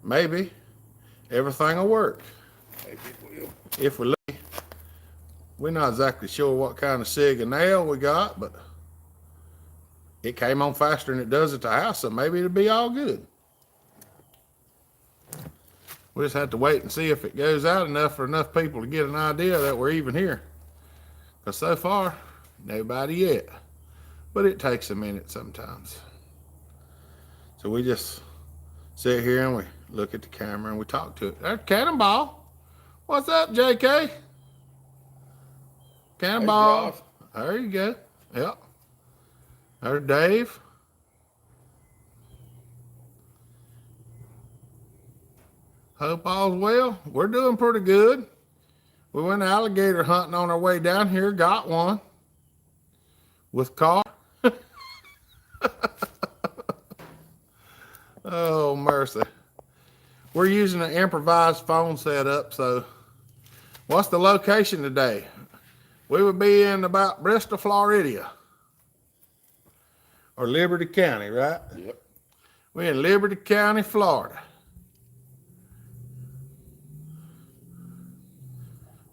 maybe everything will work. Maybe it will. If we're not exactly sure what kind of signal we got, but it came on faster than it does at the house, so maybe it'll be all good. We just have to wait and see if it goes out enough for enough people to get an idea that we're even here. Because so far, nobody yet. But it takes a minute sometimes. So we just sit here and we look at the camera and we talk to it. There's Cannonball. What's up, JK? Cannonball. Hey, there you go. Yep. There's Dave. Hope all's well. We're doing pretty good. We went alligator hunting on our way down here, got one with car. Oh, mercy. We're using an improvised phone setup, so what's the location today? We would be in about Bristol, Florida, or Liberty County, right? Yep. We're in Liberty County, Florida.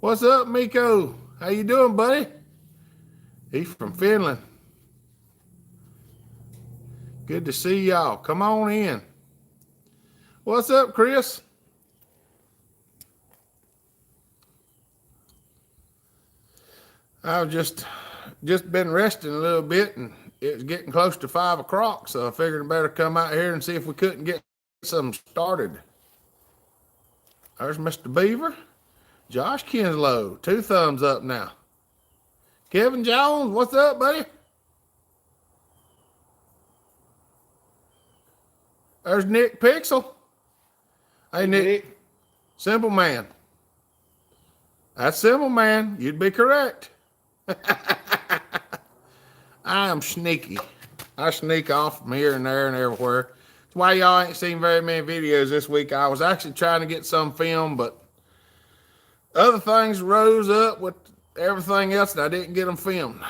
What's up, Miko? How you doing, buddy? He's from Finland. Good to see y'all. Come on in. What's up, Chris? I've just been resting a little bit, and it's getting close to 5 o'clock, so I figured I better come out here and see if we couldn't get something started. There's Mr. Beaver. Josh Kinslow, 2 thumbs up now. Kevin Jones, what's up, buddy? There's Nick Pixel. Hey, Nick. Simple Man. That's Simple Man. You'd be correct. I am sneaky. I sneak off from here and there and everywhere. That's why y'all ain't seen very many videos this week. I was actually trying to get some film, but other things rose up with everything else, and I didn't get them filmed.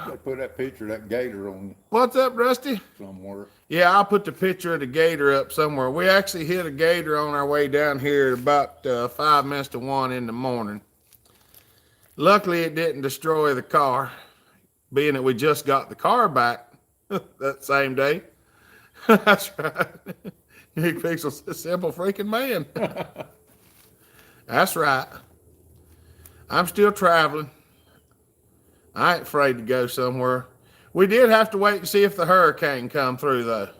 They put that picture of that gator on What's up, Rusty? somewhere. Yeah, I'll put the picture of the gator up somewhere. We actually hit a gator on our way down here at about 5 minutes to 1 in the morning. Luckily, it didn't destroy the car, being that we just got the car back that same day. That's right. Nick Pixel's a simple freaking man. That's right. I'm still traveling. I ain't afraid to go somewhere. We did have to wait and see if the hurricane come through, though.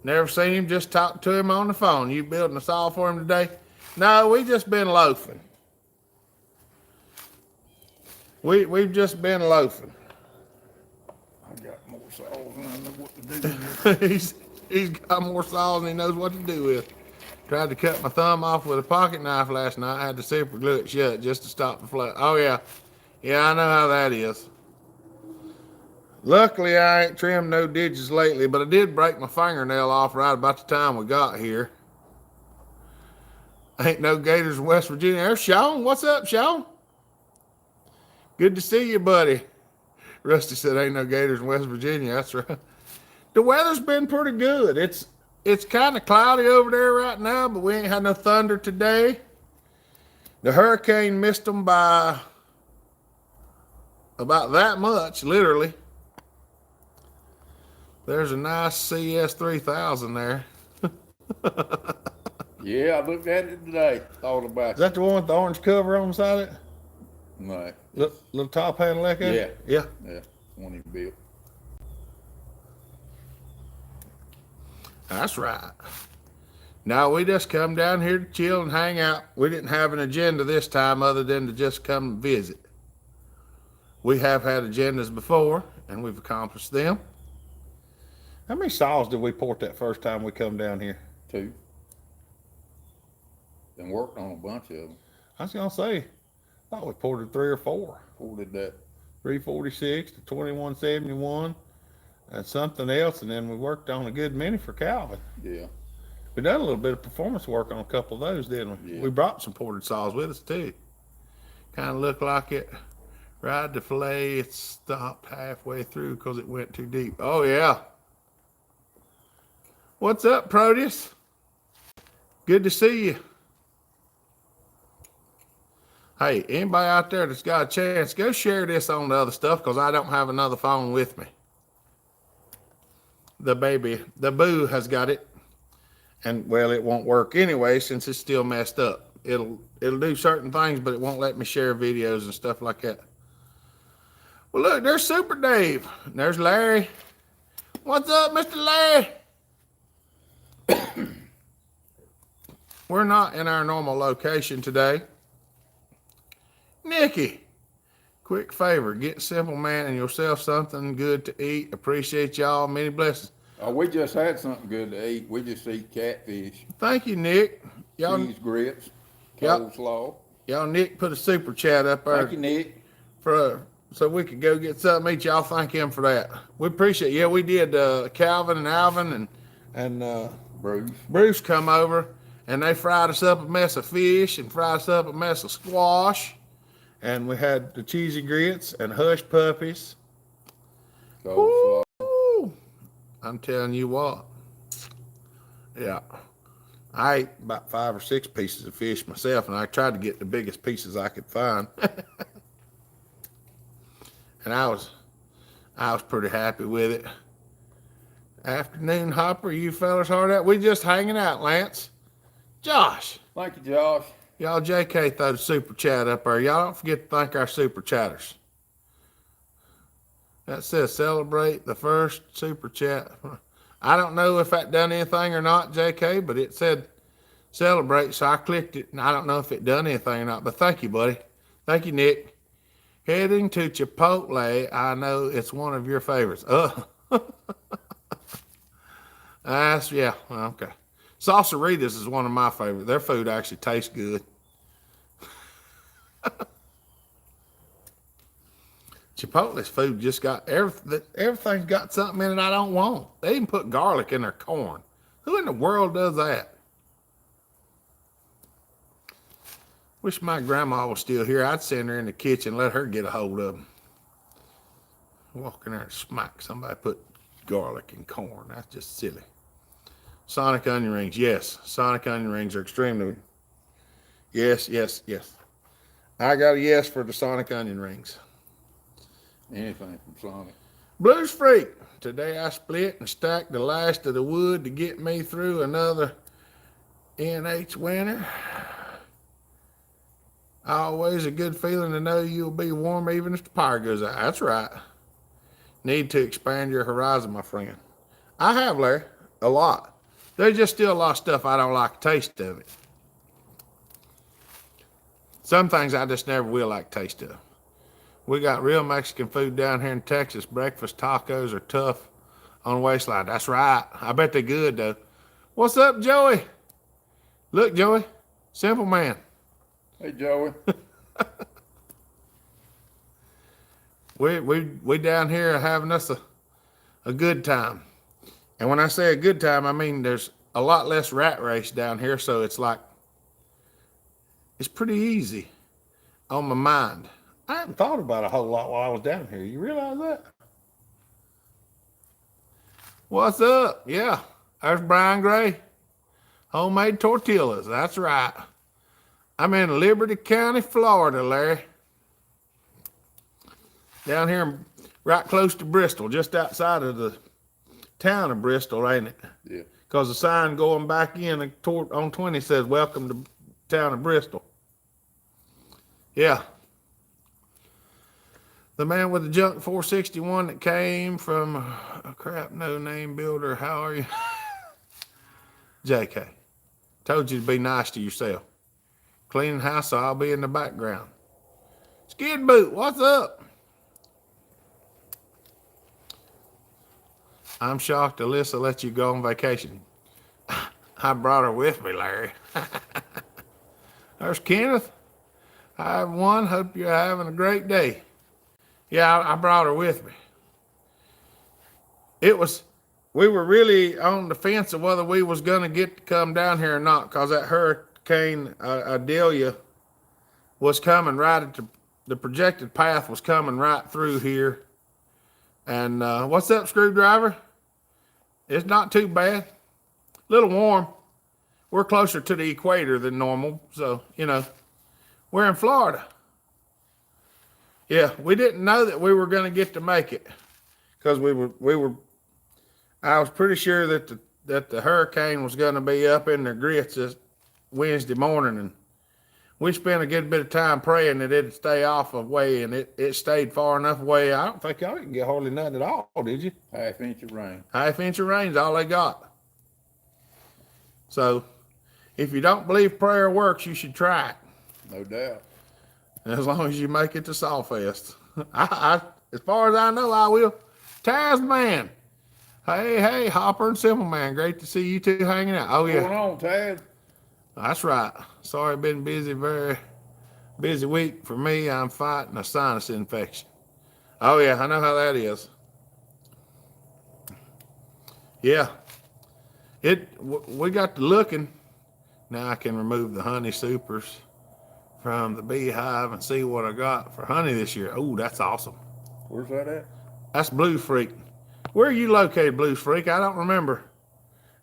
Never seen him, just talked to him on the phone. You building a saw for him today? No, we just been loafing. We've just been loafing. I got more saws than I know what to do with. He's got more saws than he knows what to do with. Tried to cut my thumb off with a pocket knife last night. I had to super glue it shut just to stop the flow. Oh, yeah. Yeah, I know how that is. Luckily, I ain't trimmed no ditches lately, but I did break my fingernail off right about the time we got here. Ain't no gators in West Virginia. There's Sean. What's up, Sean? Good to see you, buddy. Rusty said ain't no gators in West Virginia. That's right. The weather's been pretty good. It's kind of cloudy over there right now, but we ain't had no thunder today. The hurricane missed them by about that much, literally. There's a nice CS 3000 there. Yeah, I looked at it today. Thought about Is that the one with the orange cover on the side of it? No. Little top handle echo? Yeah. Yeah. Yeah. One he built. That's right. Now we just come down here to chill and hang out. We didn't have an agenda this time other than to just come and visit. We have had agendas before, and we've accomplished them. How many saws did we port that first time we come down here? 2. Then worked on a bunch of them. I was gonna say, I thought we ported 3 or 4. Ported that. 346 to 2171 and something else, and then we worked on a good many for Calvin. Yeah. We done a little bit of performance work on a couple of those, didn't we? Yeah. We brought some ported saws with us too. Kind of looked like it. Right to fillet, it stopped halfway through because it went too deep. Oh yeah. What's up, Proteus? Good to see you. Hey, anybody out there that's got a chance, go share this on the other stuff because I don't have another phone with me. The boo has got it. And well, it won't work anyway since it's still messed up. It'll do certain things, but it won't let me share videos and stuff like that. Well, look, there's Super Dave. And there's Larry. What's up, Mr. Larry? We're not in our normal location today. Nikki, quick favor, get Simple Man and yourself something good to eat. Appreciate y'all. Many blessings. We just had something good to eat. We just eat catfish, Thank you, Nick. cheese grits, Yep. coleslaw. Y'all, Nick put a super chat up there Thank you, Nick. so we could go get something to eat. Y'all thank him for that. We appreciate it. Yeah, we did. Calvin and Alvin and Bruce come over, and they fried us up a mess of fish and fried us up a mess of squash. And we had the cheesy grits and hush puppies. Coleslaw. Ooh, I'm telling you what. Yeah. I ate about 5 or 6 pieces of fish myself, and I tried to get the biggest pieces I could find. And I was pretty happy with it. Afternoon hopper, you fellas hard out. We just hanging out, Lance. Josh. Thank you, Josh. Y'all, JK throw the super chat up there. Y'all don't forget to thank our super chatters. That says celebrate the first super chat. I don't know if that done anything or not, JK, but it said celebrate, so I clicked it, and I don't know if it done anything or not, but thank you, buddy. Thank you, Nick. Heading to Chipotle, I know it's one of your favorites. Yeah, okay. Salsaritas is one of my favorites. Their food actually tastes good. Chipotle's food just got everything's got something in it I don't want. They even put garlic in their corn. Who in the world does that? Wish my grandma was still here. I'd send her in the kitchen and let her get a hold of them. Walk in there and smack somebody put garlic in corn. That's just silly. Sonic onion rings. Yes, Sonic onion rings are extremely. Yes. I got a yes for the Sonic onion rings. Anything from Sonic. Blues Freak. Today I split and stacked the last of the wood to get me through another NH winter. Always a good feeling to know you'll be warm even if the power goes out. That's right. Need to expand your horizon, my friend. I have, Larry. A lot. There's just still a lot of stuff I don't like the taste of it. Some things I just never will like the taste of. We got real Mexican food down here in Texas. Breakfast tacos are tough on the waistline. That's right. I bet they're good, though. What's up, Joey? Look, Joey. Simple Man. Hey, Joey. We down here having us a good time. And when I say a good time, I mean there's a lot less rat race down here, so it's like, it's pretty easy on my mind. I hadn't thought about a whole lot while I was down here. You realize that? What's up? Yeah, there's Brian Gray. Homemade tortillas, that's right. I'm in Liberty County, Florida, Larry. Down here, right close to Bristol, just outside of the town of Bristol, ain't it? Yeah. Because the sign going back in on 20 says, welcome to town of Bristol. Yeah. The man with the junk 461 that came from a crap no-name builder. How are you? JK. Told you to be nice to yourself. Cleaning house, so I'll be in the background. Skid Boot, what's up? I'm shocked Alyssa let you go on vacation. I brought her with me, Larry. There's Kenneth. Hi, everyone. Hope you're having a great day. Yeah, I brought her with me. We were really on the fence of whether we was going to get to come down here or not, because that hurricane, Adelia, was coming right at the projected path was coming right through here. And what's up, Screwdriver? It's not too bad. A little warm. we're closer to the equator than normal. So, you know, we're in Florida. Yeah, we didn't know that we were going to get to make it because I was pretty sure that the hurricane was going to be up in their grits this Wednesday morning, and we spent a good bit of time praying that it'd stay off away, and it stayed far enough away. I don't think y'all didn't get hardly nothing at all, did you? Half-inch of rain. Half-inch of rain's all they got. So, if you don't believe prayer works, you should try it. No doubt. As long as you make it to Sawfest. As far as I know, I will. Tasman. Hey, Hopper and Simple Man. Great to see you two hanging out. Oh, yeah. What's going on, Tad? That's right. Sorry, been busy, very busy week for me. I'm fighting a sinus infection. Oh, yeah, I know how that is. Yeah. We got to looking. Now I can remove the honey supers from the beehive and see what I got for honey this year. Oh, that's awesome. Where's that at? That's Blue Freak. Where are you located, Blue Freak? I don't remember.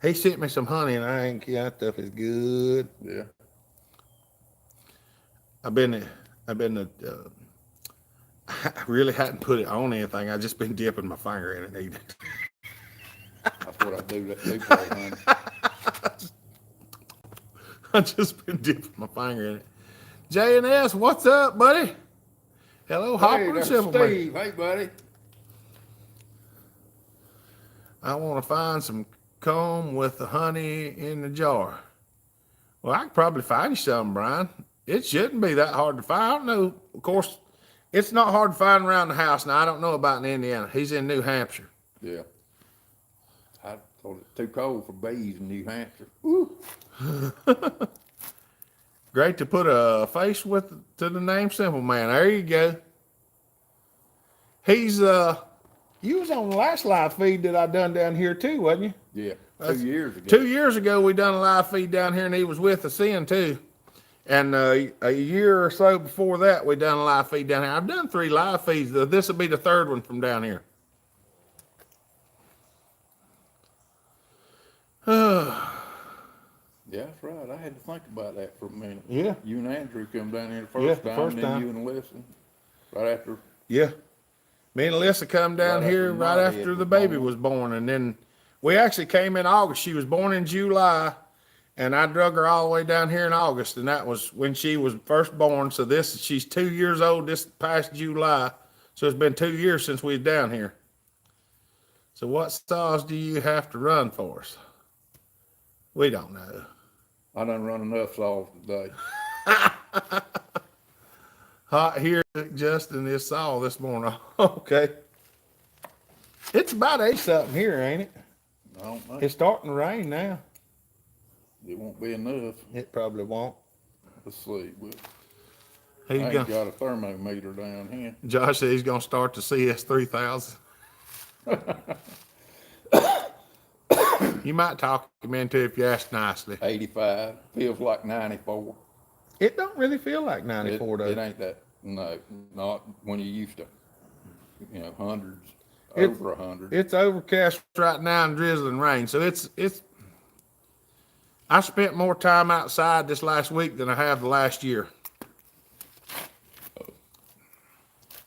He sent me some honey, and that stuff is good. Yeah. I really hadn't put it on anything. I just been dipping my finger in it and eating it. That's what I do. That big boy, honey. I just been dipping my finger in it. J&S, what's up, buddy? Hello, Hopper and that's Simple Man. Steve. Hey, buddy. I want to find some comb with the honey in the jar. Well, I could probably find you some, Brian. It shouldn't be that hard to find. I don't know. Of course, it's not hard to find around the house. Now, I don't know about in Indiana. He's in New Hampshire. Yeah. I thought it's too cold for bees in New Hampshire. Woo. Great to put a face to the name Simple Man. There you go. He's you was on the last live feed that I done down here too, wasn't you? Yeah. 2 years ago. 2 years ago we done a live feed down here, and he was with us then too. And a year or so before that we done a live feed down here. I've done 3 live feeds. This will be the 3rd one from down here. Yeah, that's right. I had to think about that for a minute. Yeah. You and Andrew come down here the Yeah, first the time, first and then time. you and Alyssa right after. Yeah. Me and Alyssa come down Right here after right my after head the was baby born. was born. And then we actually came in August. She was born in July, and I drug her all the way down here in August. And that was when she was first born. So she's 2 years old this past July. So it's been 2 years since we was down here. So what saws do you have to run for us? We don't know. I done run enough saws today. Hot here, Justin, this saw this morning. Okay. It's about 8 something here, ain't it? I don't know. It's starting to rain now. It won't be enough. It probably won't. Let's see. I He's ain't gonna, got a thermometer down here. Josh said he's going to start the CS3000. You might talk him into it if you ask nicely. 85. Feels like 94. It don't really feel like 94 though. It ain't that. No, not when you used to. Hundreds. It's- Over 100. It's overcast right now and drizzling rain. So it's I spent more time outside this last week than I have the last year.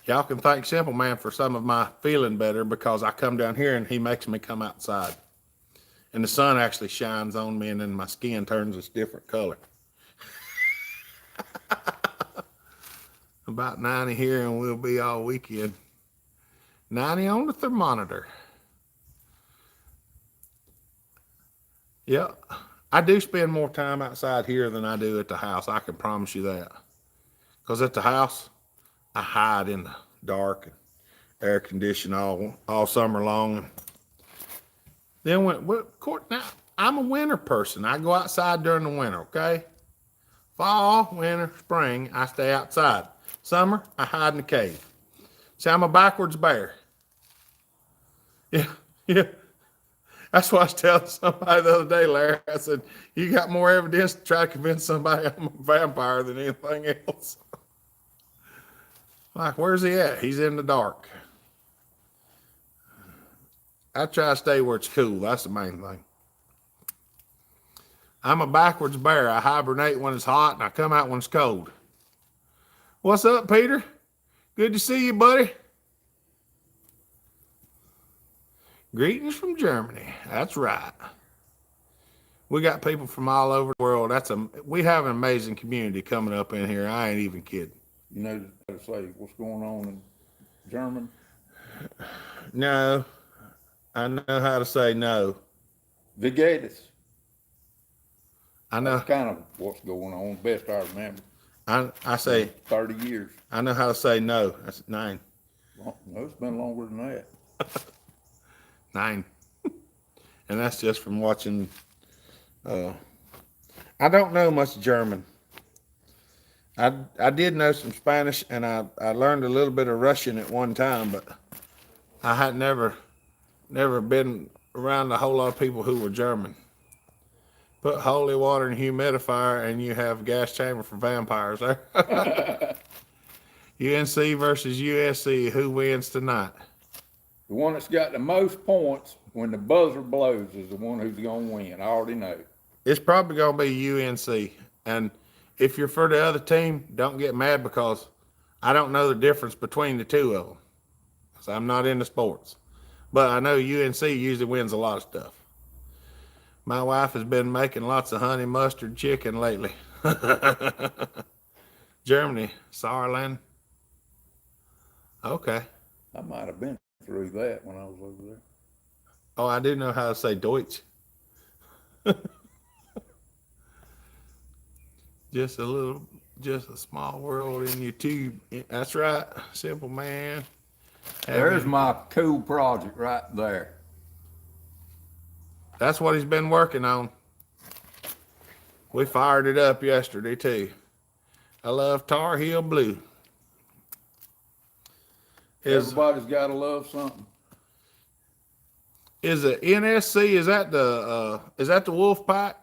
Y'all can thank Simple Man for some of my feeling better because I come down here and he makes me come outside. And the sun actually shines on me and then my skin turns this different color. About 90 here and we'll be all weekend. 90 on the thermometer. Yeah, I do spend more time outside here than I do at the house. I can promise you that. Because at the house, I hide in the dark and air condition all summer long. Then now I'm a winter person. I go outside during the winter, okay? Fall, winter, spring, I stay outside. Summer, I hide in the cave. See, I'm a backwards bear. Yeah. That's what I was telling somebody the other day, Larry. I said, you got more evidence to try to convince somebody I'm a vampire than anything else. Like, where's he at? He's in the dark. I try to stay where it's cool. That's the main thing. I'm a backwards bear. I hibernate when it's hot and I come out when it's cold. What's up, Peter? Good to see you, buddy. Greetings from Germany. That's right. We got people from all over the world. We have an amazing community coming up in here. I ain't even kidding. You know how to say what's going on in German? No, I know how to say no. Wie geht es? I know. That's kind of what's going on. Best I remember. I say 30 years. I know how to say no. That's 9. Well, no, it's been longer than that. 9. And that's just from watching. I don't know much German. I did know some Spanish, and I learned a little bit of Russian at one time, but I had never been around a whole lot of people who were German. Put holy water in a humidifier, and you have gas chamber for vampires there. UNC versus USC. Who wins tonight? The one that's got the most points when the buzzer blows is the one who's going to win. I already know. It's probably going to be UNC. And if you're for the other team, don't get mad because I don't know the difference between the two of them. So I'm not into sports. But I know UNC usually wins a lot of stuff. My wife has been making lots of honey mustard chicken lately. Germany, Saarland. Okay. I might have been through that when I was over there. Oh, I do know how to say Deutsch. Just a small world in your tube. That's right. Simple man. There's my cool project right there. That's what he's been working on. We fired it up yesterday too. I love Tar Heel Blue. Everybody's got to love something. Is the NSC, is that the Wolf Pack?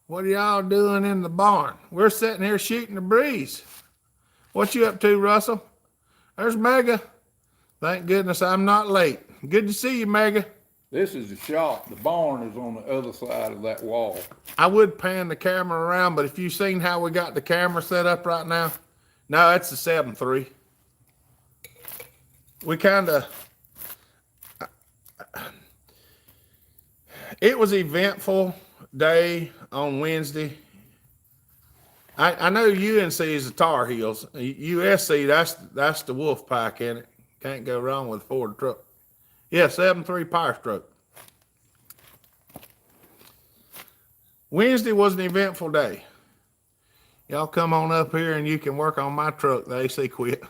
What are y'all doing in the barn? We're sitting here shooting the breeze. What you up to, Russell? There's Mega. Thank goodness I'm not late. Good to see you, Mega. This is the shop. The barn is on the other side of that wall. I would pan the camera around, but if you've seen how we got the camera set up right now, no, that's the 7.3. We kind of, it was eventful day on Wednesday. I know UNC is the Tar Heels. USC, that's the Wolf Pack in it. Can't go wrong with a Ford truck. Yeah, 7.3 Power Stroke. Wednesday was an eventful day. Y'all come on up here and you can work on my truck. The AC quit.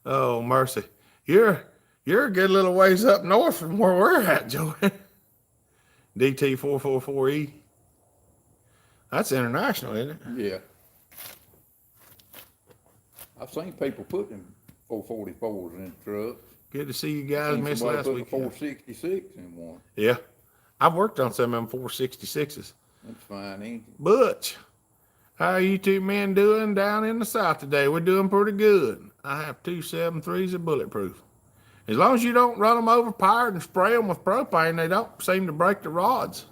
Oh, mercy. You're a good little ways up north from where we're at, Joey. DT444E. That's international, isn't it? Yeah. I've seen people putting 444s in trucks. Good to see you guys. Missed last week. 466 in one. Yeah. I've worked on some of them 466s. That's fine, ain't it? Butch, how are you two men doing down in the South today? We're doing pretty good. I have 2 7.3s of bulletproof. As long as you don't run them overpowered and spray them with propane, they don't seem to break the rods.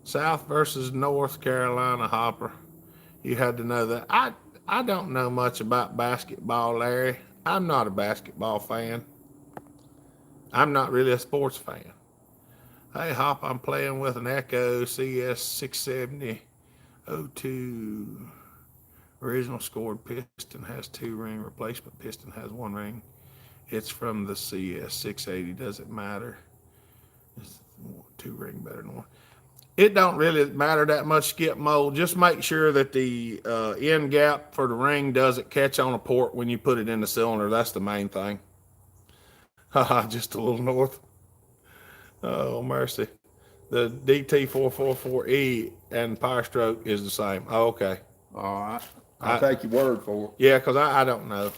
South versus North Carolina Hopper. You had to know that. I don't know much about basketball, Larry. I'm not a basketball fan. I'm not really a sports fan. Hey, Hop, I'm playing with an Echo CS670 02. Original scored piston has 2 ring. Replacement piston has 1 ring. It's from the CS680. Doesn't matter. It's 2 ring better than 1. It don't really matter that much, Skip Mold. Just make sure that the end gap for the ring doesn't catch on a port when you put it in the cylinder. That's the main thing. Haha, just a little north. Oh, mercy. The DT444E and Power Stroke is the same. Oh, okay. All right. I'll take your word for it. Yeah, because I don't know.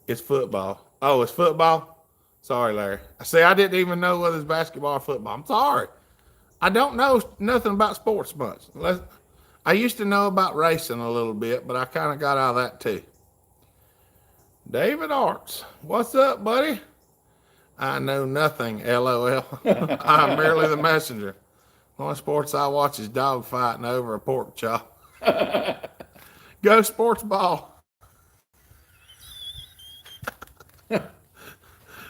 It's football. Oh, it's football? Sorry, Larry. See, I didn't even know whether it's basketball or football. I'm sorry. I don't know nothing about sports much. I used to know about racing a little bit, but I kind of got out of that too. David Arts. What's up, buddy? I know nothing, LOL. I'm merely the messenger. Only sports I watch is dog fighting over a pork chop. Go sports ball.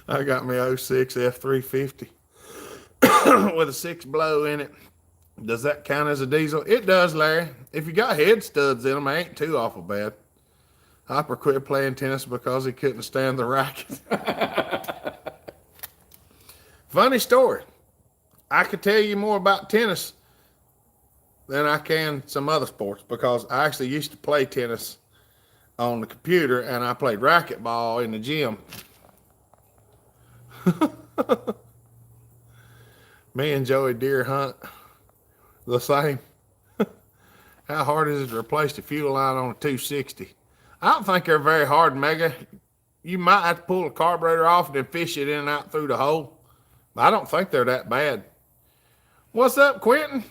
I got me 06 F350 with a 6 blow in it. Does that count as a diesel? It does, Larry. If you got head studs in them, it ain't too awful bad. Hopper quit playing tennis because he couldn't stand the racket. Funny story. I could tell you more about tennis than I can some other sports because I actually used to play tennis on the computer and I played racquetball in the gym. Me and Joey deer hunt the same. How hard is it to replace the fuel line on a 260? I don't think they're very hard, Mega. You might have to pull the carburetor off and then fish it in and out through the hole. I don't think they're that bad. What's up, Quentin?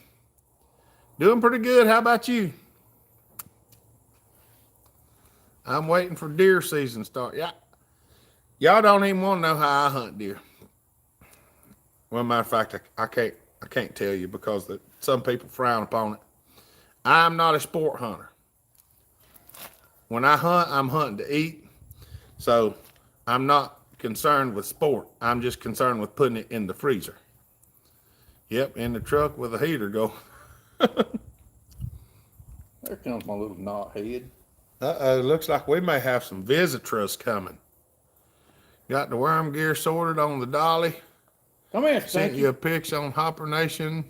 Doing pretty good. How about you? I'm waiting for deer season to start. Yeah. Y'all don't even want to know how I hunt deer. Well, matter of fact, I can't tell you because some people frown upon it. I'm not a sport hunter. When I hunt, I'm hunting to eat. So I'm not concerned with sport. I'm just concerned with putting it in the freezer. Yep, in the truck with a heater go. There comes my little knot head. Uh-oh, looks like we may have some visitors coming. Got the worm gear sorted on the dolly. Come here, Sent Stinky. you a pics on Hopper Nation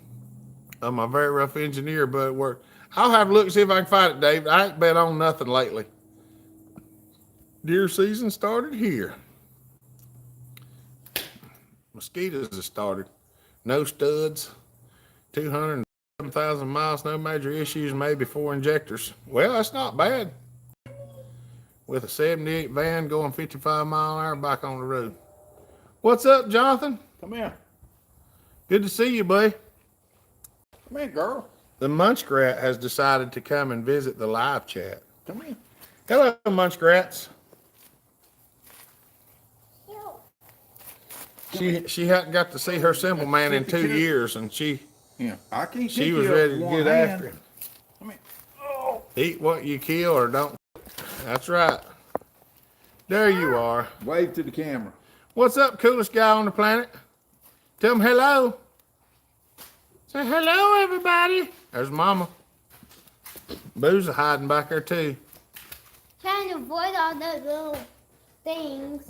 of my very rough engineer, but it worked. I'll have a look and see if I can find it, Dave. I ain't been on nothing lately. Deer season started here. Mosquitoes have started. No studs. 207,000 miles, no major issues, maybe 4 injectors. Well, that's not bad. With a 78 van going 55 mile an hour back on the road. What's up, Jonathan? Come here. Good to see you, buddy. Come here, girl. The Munchkrat has decided to come and visit the live chat. Come here. Hello, Munchkrats. She hadn't got to see her Simple Man in 2 years, and she I can't. she was ready to get after him. Come here. Oh. Eat what you kill or don't. That's right. There you are. Wave to the camera. What's up, coolest guy on the planet? Tell him hello. Say hello, everybody. There's Mama. Boo's hiding back there too. Trying to avoid all those little things.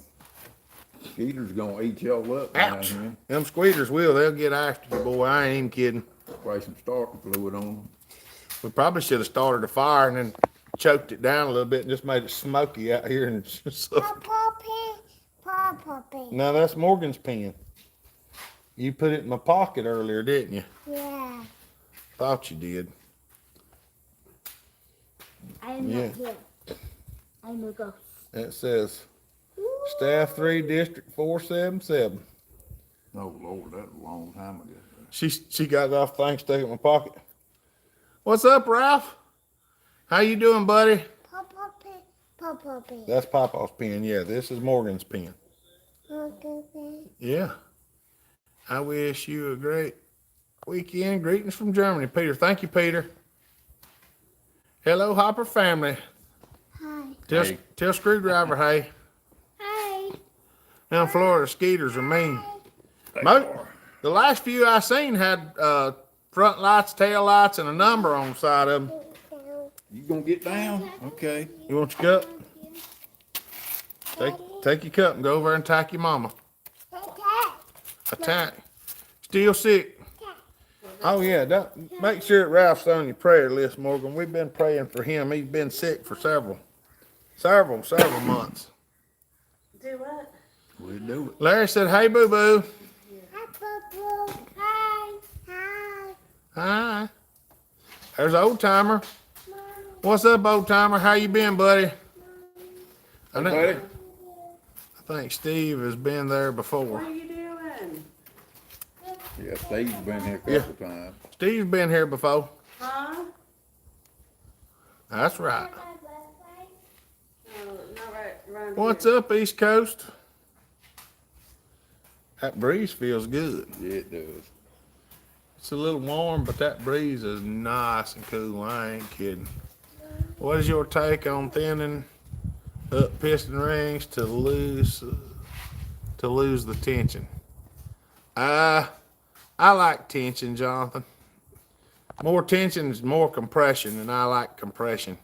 Skeeter's gonna eat y'all up down Ouch. here. Them squeezers will. They'll get after you, boy. I ain't even kidding. Spray some starter fluid on them. We probably should have started a fire and then choked it down a little bit and just made it smoky out here. And Puppy. No, that's Morgan's pen. You put it in my pocket earlier, didn't you? Yeah. Thought you did. I'm Yeah. not here. I'm a ghost. It says Staff 3, District 477. Oh Lord, that's a long time ago. She got it off thing stuck in my pocket. What's up, Ralph? How you doing, buddy? Puppy. That's Papa's pen. Yeah, this is Morgan's pen. Okay. Yeah. I wish you a great weekend. Greetings from Germany, Peter. Thank you, Peter. Hello, Hopper family. Hi. Tell Screwdriver, hey. Hi. Down in Florida, skeeters are mean. The last few I seen had front lights, tail lights, and a number on the side of them. You gonna get down? Okay. You want your cup? Take your cup and go over and attack your mama. Attack. Still sick. Oh yeah, make sure that Ralph's on your prayer list, Morgan. We've been praying for him. He's been sick for several months. Do what? We'll do it. Larry said, "Hey, boo boo." Hi, Papa. Hi. Hi. There's old timer. What's up, old timer? How you been, buddy? Hey, buddy. I think Steve has been there before. What are you doing? Yeah, Steve's been here a couple times. Steve's been here before. Huh? That's right. No, not around What's here. up, East Coast? That breeze feels good. Yeah, it does. It's a little warm, but that breeze is nice and cool. I ain't kidding. What is your take on thinning up piston rings to lose the tension? I like tension, Jonathan. More tension is more compression, and I like compression.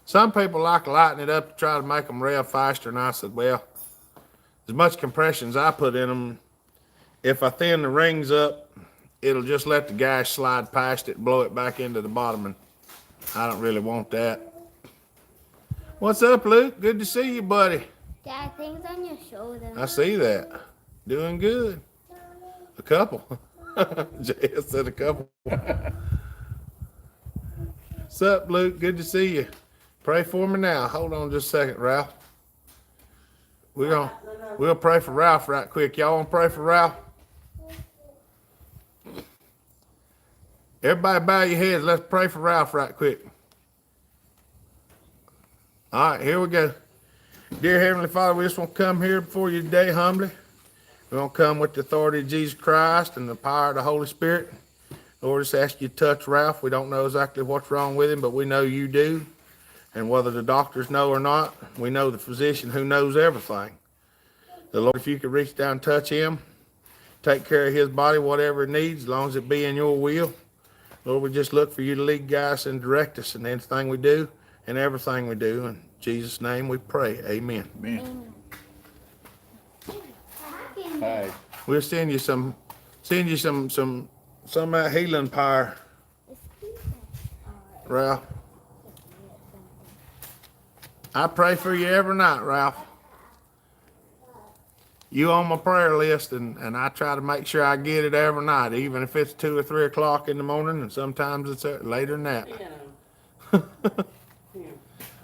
Some people like to lighten it up to try to make them rev faster, and I said, well, as much compression as I put in them, if I thin the rings up, it'll just let the gas slide past it, blow it back into the bottom, and I don't really want that. What's up, Luke? Good to see you, buddy. Dad, things on your shoulder. I see that. Doing good. A couple. Jay said a couple. What's up, Luke? Good to see you. Pray for me now. Hold on just a second, Ralph. We'll pray for Ralph right quick. Y'all want to pray for Ralph? Everybody bow your heads. Let's pray for Ralph right quick. All right, here we go. Dear Heavenly Father, we just want to come here before you today humbly. We want to come with the authority of Jesus Christ and the power of the Holy Spirit. Lord, just ask you to touch Ralph. We don't know exactly what's wrong with him, but we know you do. And whether the doctors know or not, we know the physician who knows everything. The Lord, if you could reach down and touch him, take care of his body, whatever it needs, as long as it be in your will. Lord, we just look for you to lead, guide us, and direct us in anything we do and everything we do. In Jesus' name we pray. Amen. Man. Hey, We'll send you some of that healing power, Ralph. I pray for you every night, Ralph. You on my prayer list, and I try to make sure I get it every night, even if it's 2 or 3 o'clock in the morning, and sometimes it's later than that.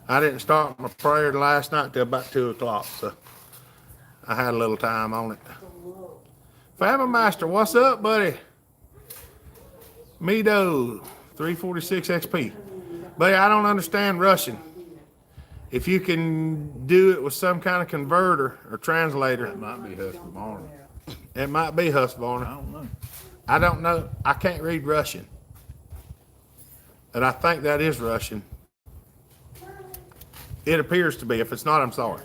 I didn't start my prayer last night till about 2 o'clock, so I had a little time on it. Family Master, what's up, buddy? Mido, 346 XP. Buddy, I don't understand Russian. If you can do it with some kind of converter or translator, it might be Husqvarna. it might be Husqvarna. I don't know. I don't know. I can't read Russian. And I think that is Russian. It appears to be. If it's not, I'm sorry.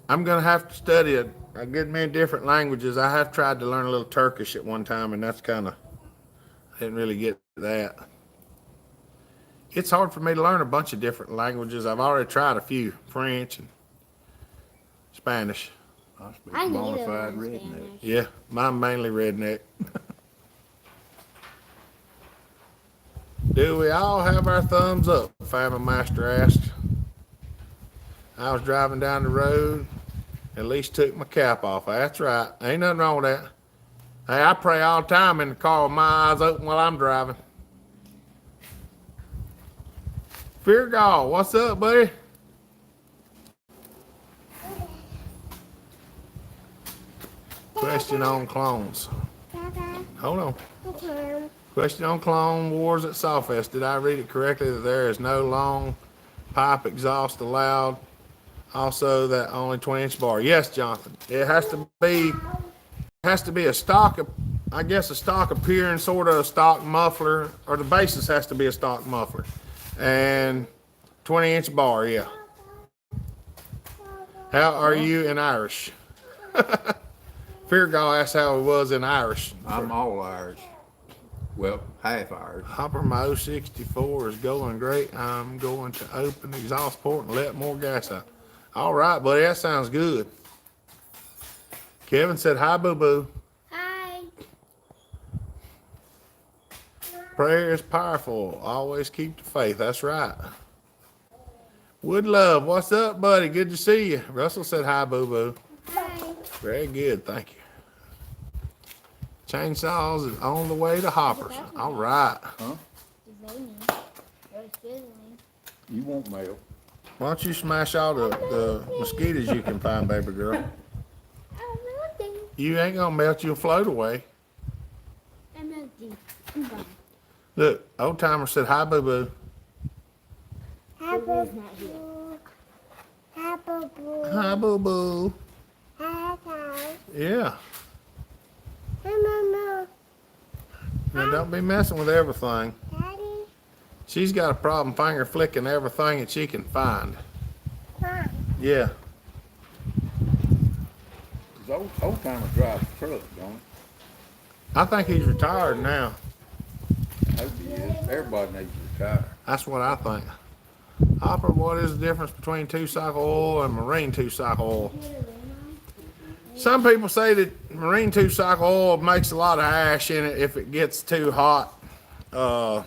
I'm going to have to study a good many different languages. I have tried to learn a little Turkish at one time, and that's kind of, I didn't really get that. It's hard for me to learn a bunch of different languages. I've already tried a few, French and Spanish. I speak I need bona to fide learn redneck. Spanish. Yeah, mine mainly redneck. Do we all have our thumbs up? Family Master asked. I was driving down the road, at least took my cap off. That's right. Ain't nothing wrong with that. Hey, I pray all the time in the car with my eyes open while I'm driving. Fear God, what's up, buddy? Question on clones. Hold on. Okay. Question on clone wars at Sawfest. Did I read it correctly that there is no long pipe exhaust allowed? Also, that only 20-inch bar. Yes, Jonathan. It has to be a stock, I guess a stock appearing sort of a stock muffler, or the basis has to be a stock muffler. And 20-inch bar, yeah. How are you in Irish? Fear God asked how it was in Irish. I'm all Irish. Well, half Irish. Hopper, my 064 is going great. I'm going to open the exhaust port and let more gas out. All right, buddy, that sounds good. Kevin said, hi, boo-boo. Hi. Prayer is powerful. Always keep the faith. That's right. Wood Love, what's up, buddy? Good to see you. Russell said, hi, boo-boo. Hi. Very good, thank you. Chainsaws is on the way to hoppers. All right. You won't melt. Why don't you smash all the mosquitoes you can find, baby girl? You ain't gonna melt, you'll float away. I'm melting. I'm gone. Look, old timer said, hi, boo-boo. Bubba's not here. Hi, Boo. Hi, boo boo. Hi, guys. Yeah. No. Now don't be messing with everything. Daddy. She's got a problem finger flicking everything that she can find. Mom. Yeah. Those old timer drives truck, don't he? I think he's retired now. I hope he is. Everybody needs to retire. That's what I think. Hopper, what is the difference between two-cycle oil and marine two-cycle oil? Some people say that marine two-cycle oil makes a lot of ash in it if it gets too hot. I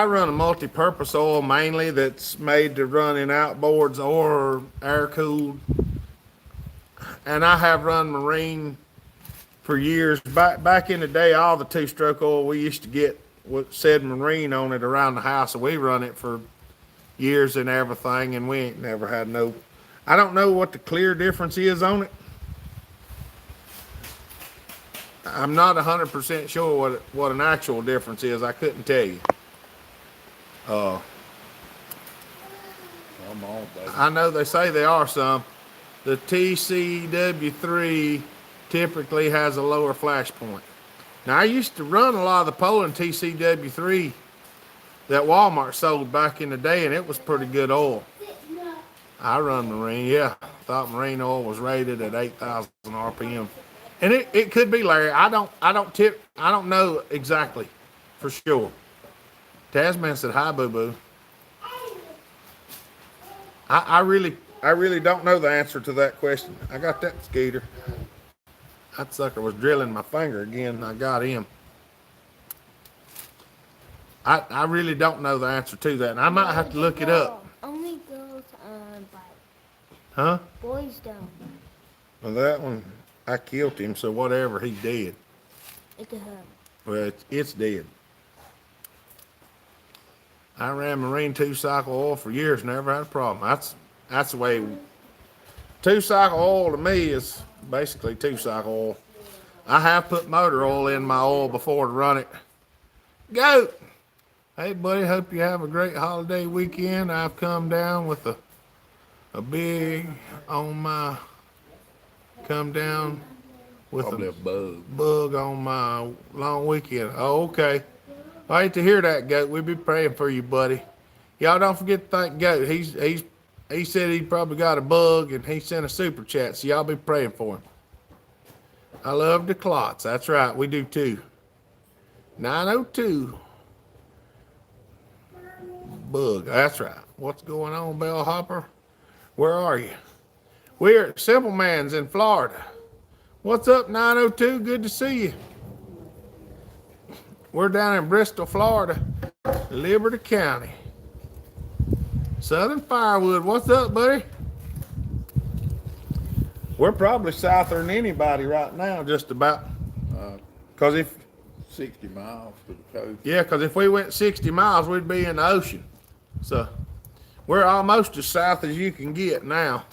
run a multi-purpose oil mainly that's made to run in outboards or air-cooled. And I have run marine for years. Back in the day, all the two-stroke oil we used to get said marine on it around the house, and we run it for years and everything, and we ain't never had no. I don't know what the clear difference is on it. I'm not 100% sure what an actual difference is. I couldn't tell you. Come on, baby. I know they say there are some. The TCW3 typically has a lower flash point. Now, I used to run a lot of the Poland TCW3 that Walmart sold back in the day, and it was pretty good oil. I run marine, yeah. Thought marine oil was rated at 8,000 RPM. And it could be, Larry. I don't know exactly for sure. Tasman said, hi, boo-boo. I really don't know the answer to that question. I got that, Skeeter. That sucker was drilling my finger again. I got him. I really don't know the answer to that, and I might have to look it up. Only girls bite. Huh? Boys don't. Well, that one, I killed him, so whatever, he dead. It's a hug. Well, it's dead. I ran marine two-cycle oil for years, never had a problem. That's the way. Two-cycle oil to me is basically two-cycle oil. I have put motor oil in my oil before to run it. Goat! Hey, buddy, hope you have a great holiday weekend. I've come down with a big on my, Probably a bug. bug on my long weekend. Oh, okay. I hate to hear that, Goat. We'll be praying for you, buddy. Y'all don't forget to thank Goat. He said he probably got a bug, and he sent a super chat, so y'all be praying for him. I love the clots. That's right. We do too. 902. Bug. That's right. What's going on, Bellhopper? Where are you? We're at Simple Man's in Florida. What's up, 902? Good to see you. We're down in Bristol, Florida, Liberty County. Southern Firewood. What's up, buddy? We're probably souther than anybody right now, just about. Cause if 60 miles to the coast. Yeah, because if we went 60 miles, we'd be in the ocean. So we're almost as south as you can get now.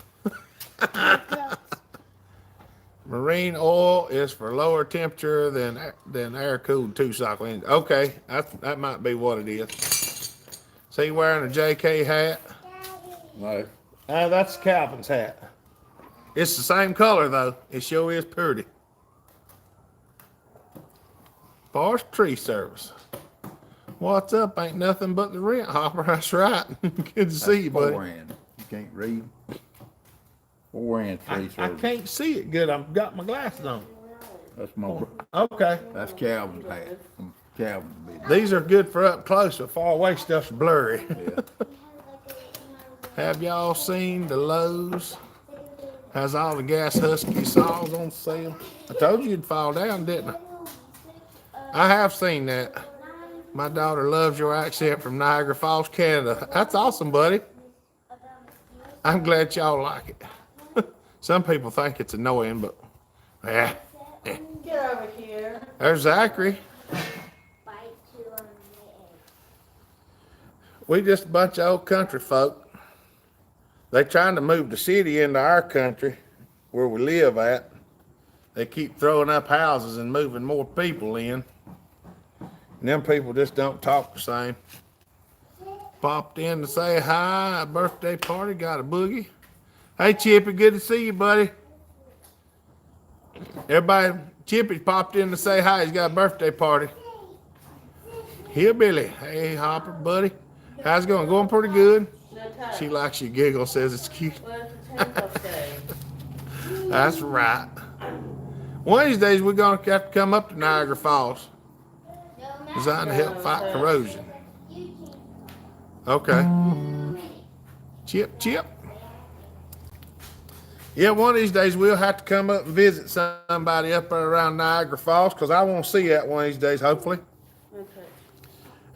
Marine oil is for lower temperature than air-cooled two-cycle engine. Okay, that might be what it is. Is he wearing a JK hat? No. That's Calvin's hat. It's the same color, though. It sure is pretty. Forest Tree Service. What's up? Ain't nothing but the rent, Hopper. That's right. Good to see you, buddy. 4 and. You can't read. 4 and 3 I service. can't see it good. I've got my glasses on. That's my. Okay. That's Calvin's hat. From Calvin's business. These are good for up close, but far away stuff's blurry. Yeah. Have y'all seen the Lowe's? Has all the gas husky saws on sale? I told you it'd fall down, didn't I? I have seen that. My daughter loves your accent from Niagara Falls, Canada. That's awesome, buddy. I'm glad y'all like it. Some people think it's annoying, but yeah. Get over here. There's Zachary. We just a bunch of old country folk. They trying to move the city into our country where we live at. They keep throwing up houses and moving more people in. And them people just don't talk the same. popped in to say hi. A birthday party, got a boogie. Hey, Chippy, good to see you, buddy. Everybody, Chippy popped in to say hi. He's got a birthday party. Hillbilly. Hey, Hopper, buddy. How's it going? Going pretty good. She likes your giggle, says it's cute. Well, it's a takeoff day. That's right. One of these days, we're going to have to come up to Niagara Falls. Designed to help fight corrosion. Okay. Chip, Chip. Yeah, one of these days we'll have to come up and visit somebody up there around Niagara Falls because I want to see that one of these days, hopefully. Okay.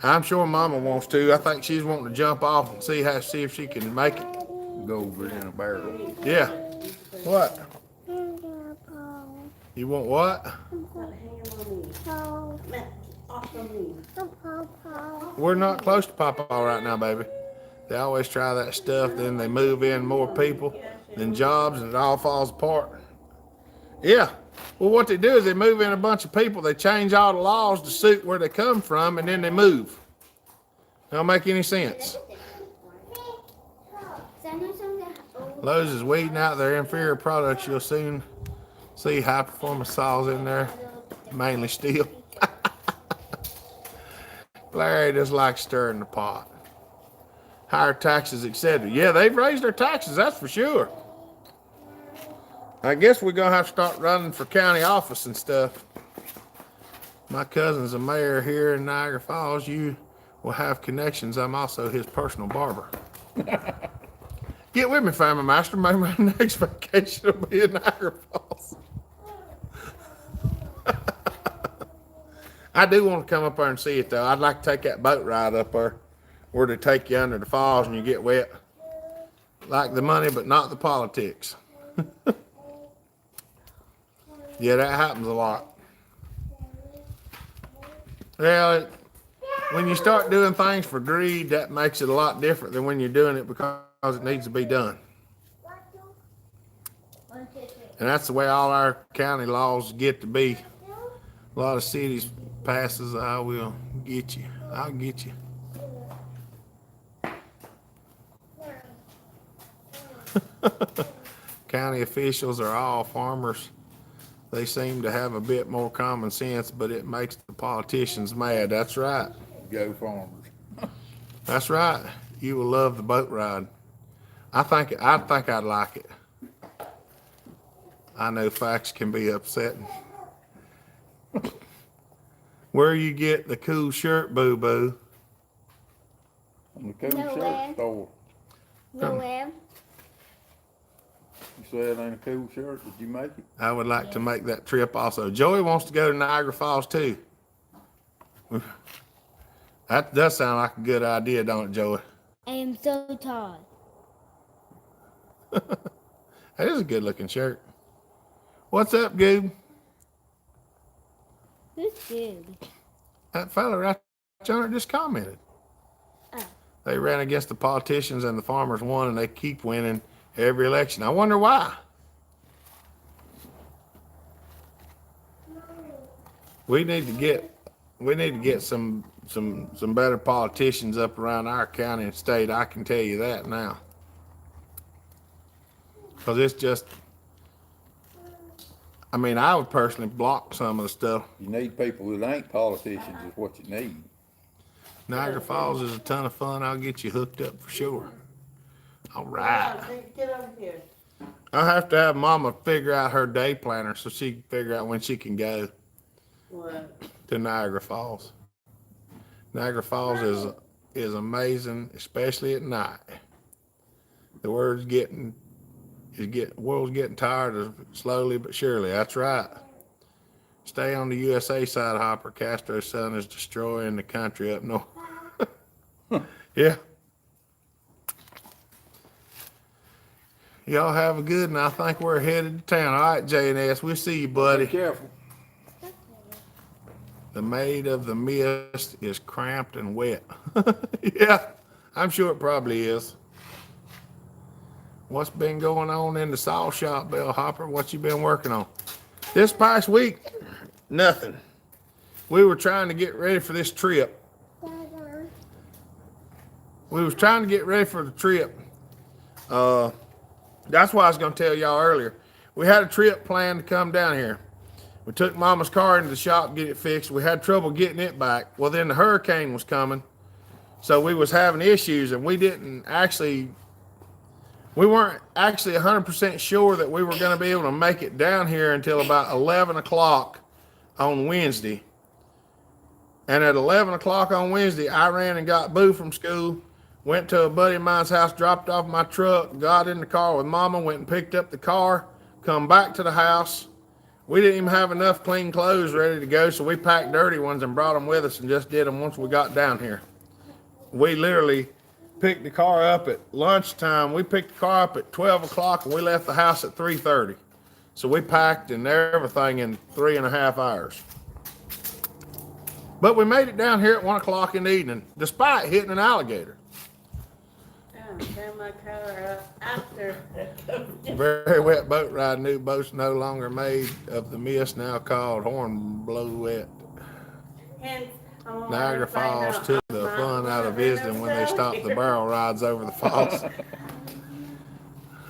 I'm sure Mama wants to. I think she's wanting to jump off and see if she can make it. Go over it in a barrel. Yeah. What? You want what? We're not close to Papa right now, baby. They always try that stuff, then they move in more people, then jobs, and it all falls apart. Yeah. Well, what they do is they move in a bunch of people, they change all the laws to suit where they come from, and then they move. Don't make any sense. Lowe's is weeding out their inferior products. You'll soon see high-performance saws in there, mainly steel. Larry just likes stirring the pot. Higher taxes, etc. Yeah, they've raised their taxes, that's for sure. I guess we're going to have to start running for county office and stuff. My cousin's a mayor here in Niagara Falls. You will have connections. I'm also his personal barber. Get with me, Family Master. Maybe my next vacation will be in Niagara Falls. I do want to come up there and see it, though. I'd like to take that boat ride up there where they take you under the falls and you get wet. Like the money, but not the politics. Yeah, that happens a lot. Well, when you start doing things for greed, that makes it a lot different than when you're doing it because it needs to be done. And that's the way all our county laws get to be. A lot of cities passes, I will get you. I'll get you. County officials are all farmers. They seem to have a bit more common sense, but it makes the politicians mad. That's right. Go farmers. That's right. You will love the boat ride. I think I'd like it. I know facts can be upsetting. Where you get the cool shirt, Boo Boo? On the cool Nowhere. shirt store. Nowhere. You say it ain't a cool shirt. Did you make it? I would like to make that trip also. Joey wants to go to Niagara Falls too. That does sound like a good idea, don't it, Joey? I am so tired. That is a good looking shirt. What's up, Goob? Who's good? That fella right yonder just commented. Oh. They ran against the politicians and the farmers won, and they keep winning every election. I wonder why. We need to get some better politicians up around our county and state. I can tell you that now. Because it's just, I mean, I would personally block some of the stuff. You need people that ain't politicians is what you need. Niagara Falls is a ton of fun. I'll get you hooked up for sure. All right. Get over here. I'll have to have Mama figure out her day planner so she can figure out when she can go What? to Niagara Falls. Niagara Falls is amazing, especially at night. The world's getting tired of slowly but surely. That's right. Stay on the USA side, Hopper. Castro's son is destroying the country up north. Yeah. Y'all have a good one. I think we're headed to town. All right, J&S. We'll see you, buddy. Be careful. The Maid of the Mist is cramped and wet. Yeah, I'm sure it probably is. What's been going on in the saw shop, Bill Hopper? What you been working on? This past week, nothing. We were trying to get ready for this trip. we was trying to get ready for the trip. That's why I was going to tell y'all earlier. We had a trip planned to come down here. We took Mama's car into the shop to get it fixed. We had trouble getting it back. Well, then the hurricane was coming. So we was having issues, and we weren't actually 100% sure that we were going to be able to make it down here until about 11 o'clock on Wednesday. And at 11 o'clock on Wednesday, I ran and got Boo from school, went to a buddy of mine's house, dropped off my truck, got in the car with Mama, went and picked up the car, come back to the house. We didn't even have enough clean clothes ready to go, so we packed dirty ones and brought them with us and just did them once we got down here. We literally picked the car up at lunchtime. We picked the car up at 12 o'clock and we left the house at 3:30. So we packed and everything in 3.5 hours. But we made it down here at 1 o'clock in the evening, despite hitting an alligator. Turn my car up after. Very wet boat ride. New boats no longer made of the mist, now called Hornblowette. Hence, I want Niagara everybody to Falls know took I'm the not fun out of living visiting when they stopped the there. barrel rides over the falls.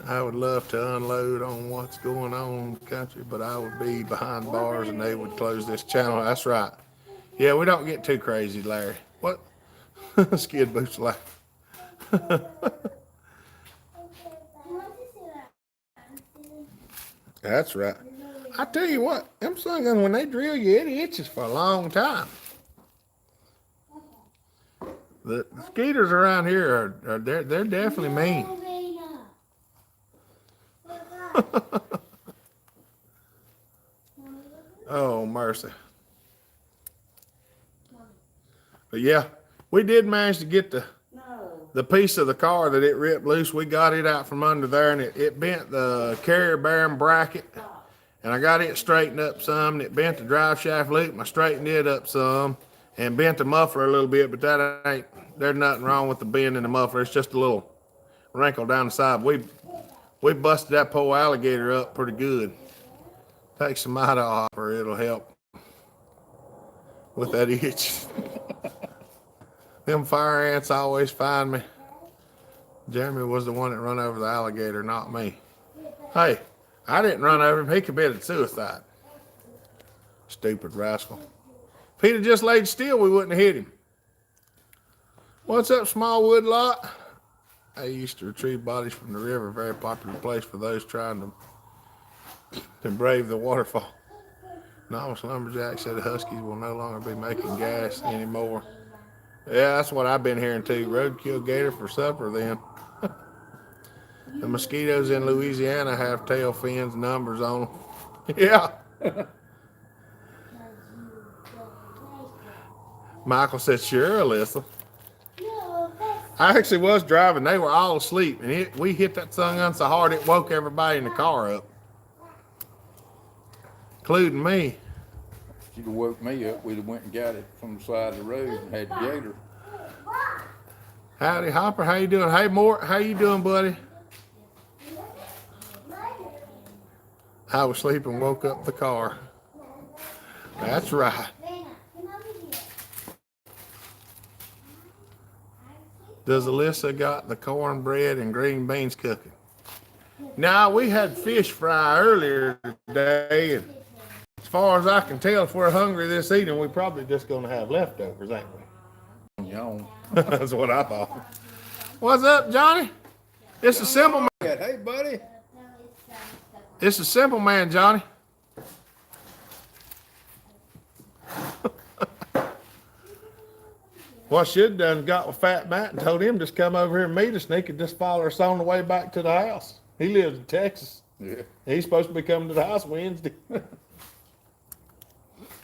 I would love to unload on what's going on in the country, but I would be behind bars and they would close this channel. That's right. Yeah, we don't get too crazy, Larry. What? Skid boots laugh. That's right. I tell you what, them sun guns, when they drill you, it itches for a long time. The skeeters around here are they're definitely mean. Oh mercy. But yeah, we did manage to get the piece of the car that it ripped loose. We got it out from under there, and it bent the carrier bearing bracket, and I got it straightened up some, and it bent the drive shaft loop, and I straightened it up some, and bent the muffler a little bit, but there's nothing wrong with the bend in the muffler. It's just a little wrinkle down the side. We busted that poor alligator up pretty good. Take some Idaho hopper, it'll help with that itch. Them fire ants always find me. Jeremy was the one that run over the alligator, not me. Hey, I didn't run over him. He committed suicide. Stupid rascal. If he'd have just laid still, we wouldn't have hit him. What's up, small wood lot? I used to retrieve bodies from the river, a very popular place for those trying to brave the waterfall. Novice Lumberjack said the Huskies will no longer be making gas anymore. Yeah, that's what I've been hearing too. Roadkill gator for supper then. The mosquitoes in Louisiana have tail fins numbers on them. Yeah. Michael said, sure, Alyssa. I actually was driving. They were all asleep. And we hit that sun gun so hard it woke everybody in the car up. Including me. If you'd have woke me up, we'd have went and got it from the side of the road and had the gator. Howdy, Hopper. How you doing? Hey, Mort. How you doing, buddy? I was sleeping, woke up the car. That's right. Does Alyssa got the cornbread and green beans cooking? Now, we had fish fry earlier today, and as far as I can tell, if we're hungry this evening, we're probably just going to have leftovers, ain't we? Yawn. That's what I thought. What's up, Johnny? It's a simple man. Hey, buddy. It's a simple man, Johnny. What I should have done is got with Fat Matt and told him just come over here and meet us, and he could just follow us on the way back to the house. He lives in Texas. Yeah. He's supposed to be coming to the house Wednesday.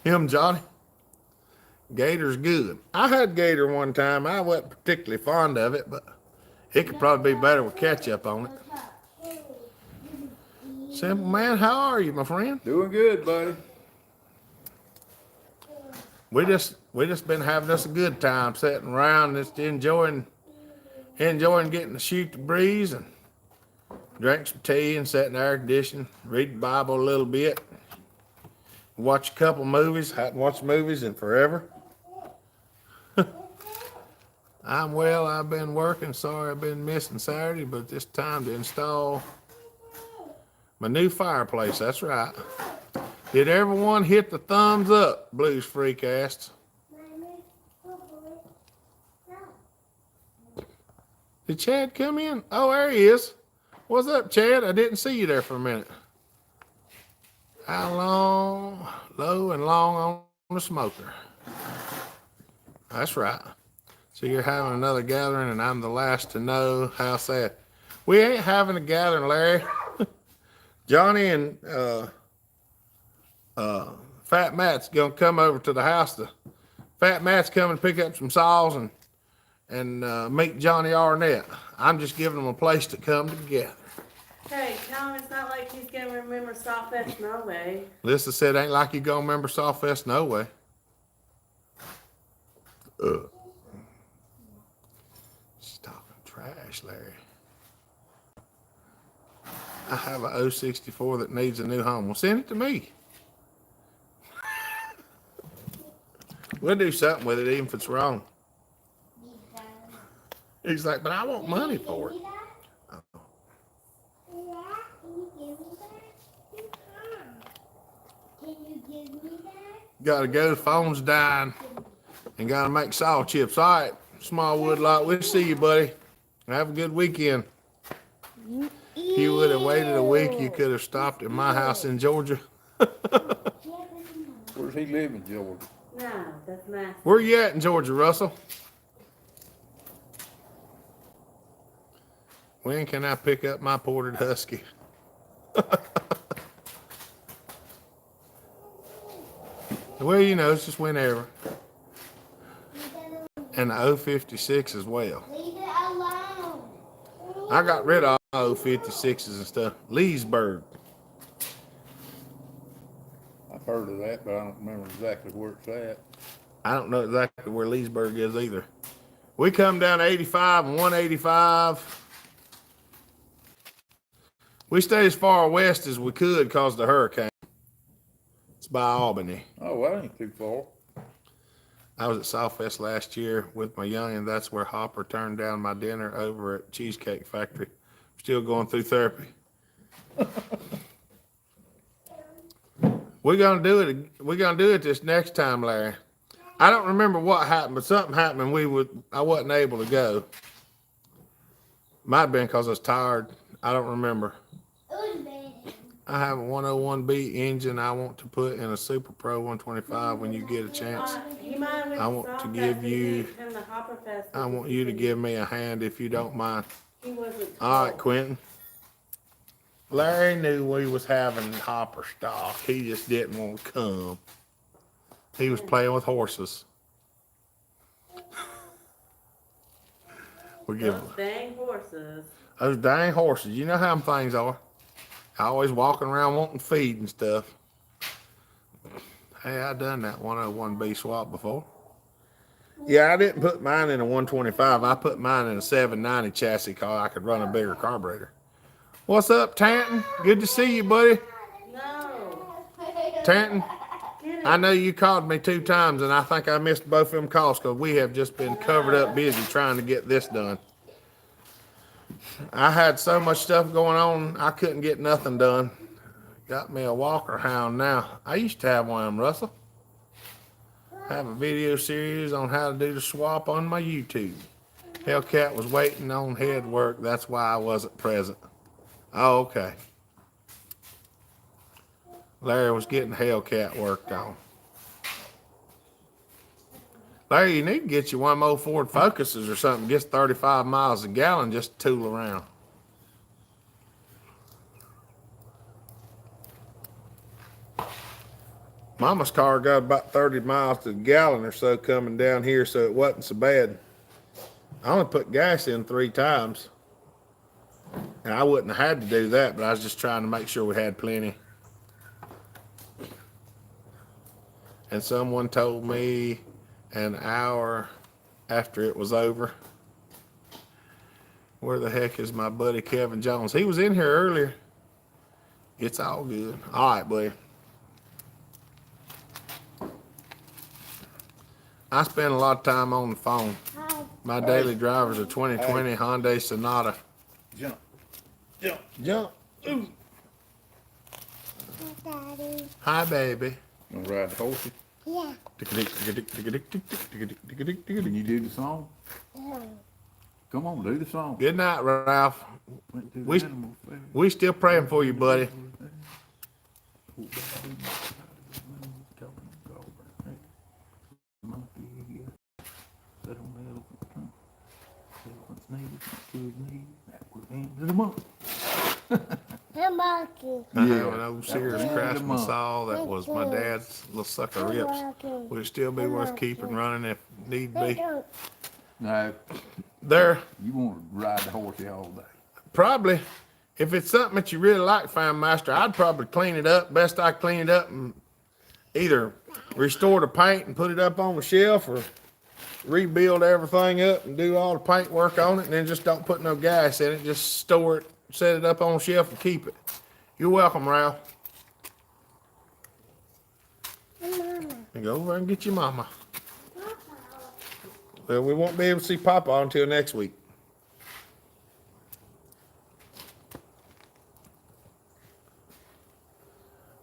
Him, Johnny. Gator's good. I had gator one time. I wasn't particularly fond of it, but it could probably be better with ketchup on it. Simple man, how are you, my friend? Doing good, buddy. We just been having us a good time sitting around, just enjoying getting to shoot the breeze and drink some tea and sit in the air conditioning, read the Bible a little bit, watch a couple movies. Hadn't watched movies in forever. I'm well. I've been working. Sorry I've been missing Saturday, but it's time to install my new fireplace. That's right. Did everyone hit the thumbs up? Blues Freak asked. Did Chad come in? Oh, there he is. What's up, Chad? I didn't see you there for a minute. How long, low and long on the smoker. That's right. So you're having another gathering, and I'm the last to know. How sad. We ain't having a gathering, Larry. Johnny and Fat Matt's gonna come over to the house. Fat Matt's coming to pick up some saws and meet Johnny Arnett. I'm just giving them a place to come together. Hey, tell him it's not like he's gonna remember Sawfest no way. Lisa said, ain't like you gonna remember Sawfest no way. She's talking trash, Larry. I have a 064 that needs a new home. Well, send it to me. We'll do something with it, even if it's wrong. He's like, but I want money for it. Gotta go, the phone's dying. And gotta make saw chips. All right, Smallwood Lot, we'll see you, buddy. Have a good weekend. If you would have waited a week, you could have stopped at my house in Georgia. Where's he live in Georgia? No, that's my. Where you at in Georgia, Russell? When can I pick up my ported husky? Well, you know, it's just whenever. And the 056 as well. Leave it alone. I got rid of all 056s and stuff. Leesburg. I've heard of that, but I don't remember exactly where it's at. I don't know exactly where Leesburg is either. We come down 85 and 185. We stayed as far west as we could because of the hurricane. It's by Albany. Oh, that ain't too far. I was at Southfest last year with my youngin'. That's where Hopper turned down my dinner over at Cheesecake Factory. Still going through therapy. We're gonna do it. We're gonna do it this next time, Larry. I don't remember what happened, but something happened. I wasn't able to go. Might have been because I was tired. I don't remember. It was bad. I have a 101B engine I want to put in a Super Pro 125 when you get a chance. He might have went I want to Sawfest give and he you- didn't come to Hopperfest. I want you to give me a hand if you don't mind. He wasn't. All right, Quentin. Larry knew we was having hopper stock. He just didn't want to come. He was playing with horses. We give Those dang horses. those dang horses. You know how them things are. Always walking around wanting feed and stuff. Hey, I done that 101B swap before. Yeah, I didn't put mine in a 125. I put mine in a 790 chassis car. I could run a bigger carburetor. What's up, Tanton? Good to see you, buddy. No. Tanton, Get it. I know you called me 2 times, and I think I missed both of them calls because we have just been covered up busy trying to get this done. I had so much stuff going on, I couldn't get nothing done. Got me a Walker Hound now. I used to have one of them, Russell. I have a video series on how to do the swap on my YouTube. Hellcat was waiting on head work. That's why I wasn't present. Oh, okay. Larry was getting Hellcat worked on. Larry, you need to get you one of them old Ford Focuses or something. Gets 35 miles a gallon just to tool around. Mama's car got about 30 miles to the gallon or so coming down here, so it wasn't so bad. I only put gas in 3 times. And I wouldn't have had to do that, but I was just trying to make sure we had plenty. And someone told me an hour after it was over, where the heck is my buddy Kevin Jones? He was in here earlier. It's all good. All right, buddy. I spend a lot of time on the phone. My daily driver is a 2020 Hyundai Sonata. Jump. Jump. Jump. Ooh. Daddy. Hi, baby. You wanna ride the horsey? Yeah. Can you do the song? Come on, do the song. Good night, Ralph. Went to the We- animal fair. We still praying for you, buddy. I'm walking. I have Yeah. an old Sears Yeah. Craftsman saw that was my dad's little sucker I'm rips. walking. Would it still be worth keeping running if need be? No, There, you want to ride the horsey all day. probably, if it's something that you really like, Fine Master, I'd probably clean it up. Best I clean it up and either restore the paint and put it up on the shelf or rebuild everything up and do all the paint work on it and then just don't put no gas in it. Just store it, set it up on the shelf and keep it. You're welcome, Ralph. And go over and get your mama. Well, we won't be able to see Papa until next week.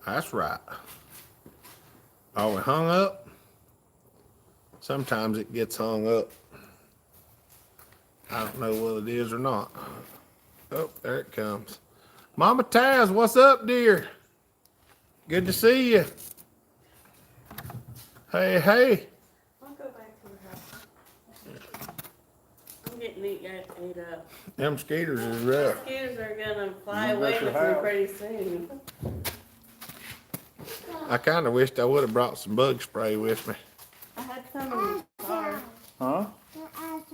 That's right. Are we hung up? Sometimes it gets hung up. I don't know whether it is or not. Oh, there it comes. Mama Taz, what's up, dear? Good to see you. Hey, hey. I'll go back to the house. I'm getting ate up. Them skaters is rough. Mosquitoes are gonna fly You away bet your with me house. pretty soon. I kind of wished I would have brought some bug spray with me. I had some in the car. Huh?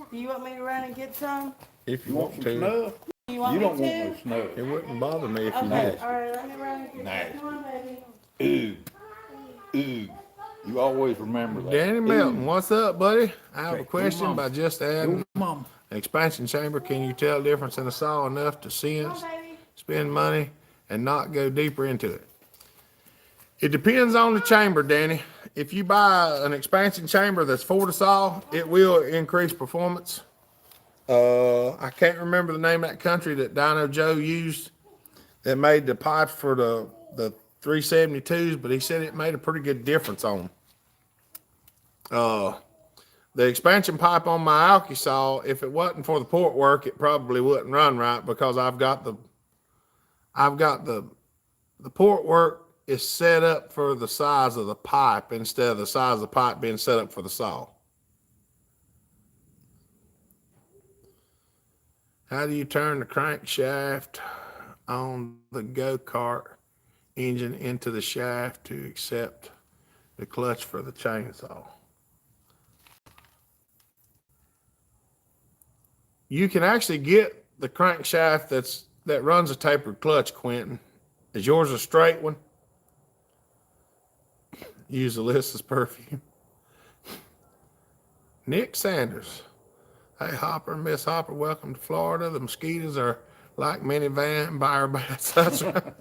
Do you want me to run and get some? If you You want want some to. snuff? You want You me don't want to? no snuff. It wouldn't bother me if you Okay, did. all right, let me run and get Nice. some. Come on, baby. Ooh. You always remember that. Danny Melton, what's up, buddy? I have a Okay, question Mom. by just adding Go, Mom. expansion chamber. Can you tell the difference in a saw enough to Come sense, on, baby. spend money, and not go deeper into it? It depends on the chamber, Danny. If you buy an expansion chamber that's for the saw, it will increase performance. I can't remember the name of that country that Dino Joe used that made the pipes for the 372s, but he said it made a pretty good difference on them. The expansion pipe on my alky saw, if it wasn't for the port work, it probably wouldn't run right because I've got the port work is set up for the size of the pipe instead of the size of the pipe being set up for the saw. How do you turn the crankshaft on the go-kart engine into the shaft to accept the clutch for the chainsaw? You can actually get the crankshaft that runs a tapered clutch, Quentin. Is yours a straight one? Use Alyssa's perfume. Nick Sanders. Hey, Hopper, Miss Hopper, welcome to Florida. The mosquitoes are like mini vampire bats. That's right.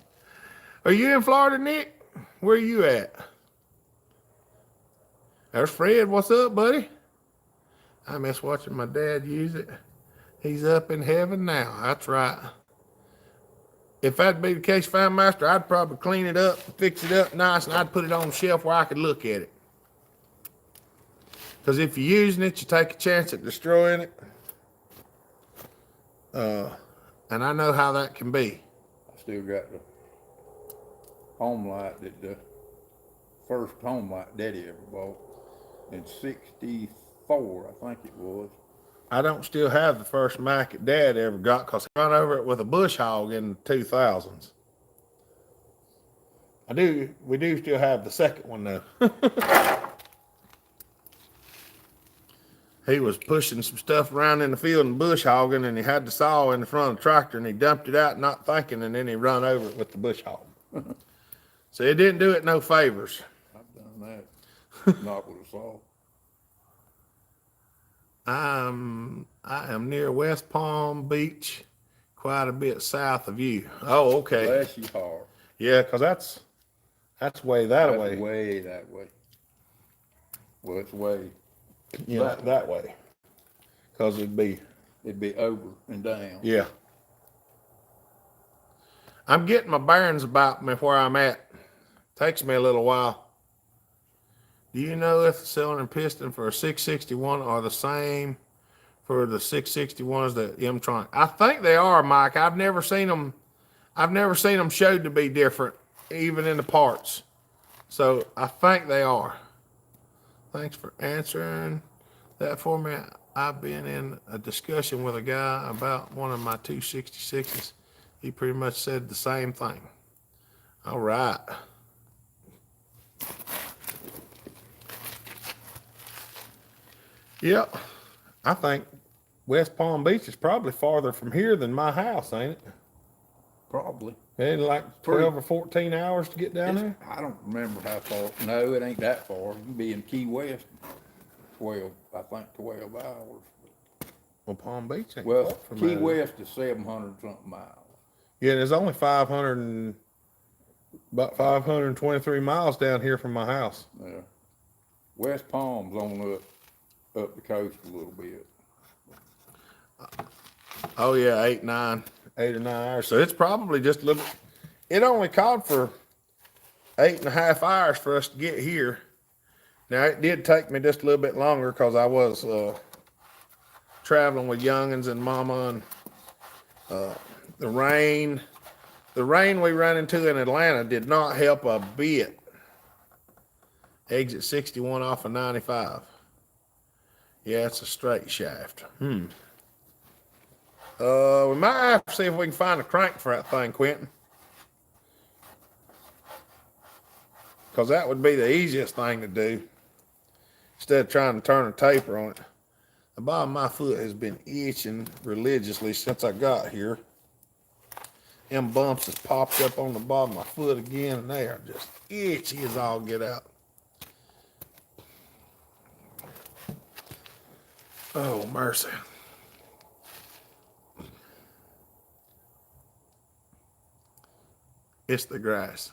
Are you in Florida, Nick? Where are you at? There's Fred. What's up, buddy? I miss watching my dad use it. He's up in heaven now. That's right. If that'd be the case, Fine Master, I'd probably clean it up, fix it up nice, and I'd put it on the shelf where I could look at it. Because if you're using it, you take a chance at destroying it. And I know how that can be. I still got the home light that the first home light Daddy ever bought in '64, I think it was. I don't still have the first Mac that Dad ever got because he run over it with a bush hog in the 2000s. We do still have the second one though. He was pushing some stuff around in the field and bush hogging, and he had the saw in the front of the tractor, and he dumped it out not thinking, and then he run over it with the bush hog. So it didn't do it no favors. I've done that. Not with a saw. I am near West Palm Beach, quite a bit south of you. Oh, okay. Bless you hard. Yeah, because that's way that way. That's way that way. Well, it's way. Yeah, that way. Cause it'd be, over and down. yeah. I'm getting my bearings about me where I'm at. Takes me a little while. Do you know if the cylinder and piston for a 661 are the same for the 661 as the M-Tronic? I think they are, Mike. I've never seen them showed to be different, even in the parts. So I think they are. Thanks for answering that for me. I've been in a discussion with a guy about one of my 266s. He pretty much said the same thing. All right. Yep. I think West Palm Beach is probably farther from here than my house, ain't it? Probably. Ain't it like 12 or 14 hours to get down there? I don't remember how far. No, it ain't that far. You can be in Key West 12 hours. Well, Palm Beach ain't Well, far from Key there. West is 700 something miles. Yeah, there's only about 523 miles down here from my house. Yeah. West Palm's on up the coast a little bit. Oh yeah, 8 or 9 hours. So it's probably just a little. It only called for 8.5 hours for us to get here. Now it did take me just a little bit longer because I was traveling with youngins and mama, and the rain we ran into in Atlanta did not help a bit. Exit 61 off of 95. Yeah, it's a straight shaft. We might have to see if we can find a crank for that thing, Quentin. Because that would be the easiest thing to do instead of trying to turn a taper on it. The bottom of my foot has been itching religiously since I got here. Them bumps has popped up on the bottom of my foot again, and they are just itchy as all get out. Oh, mercy. It's the grass.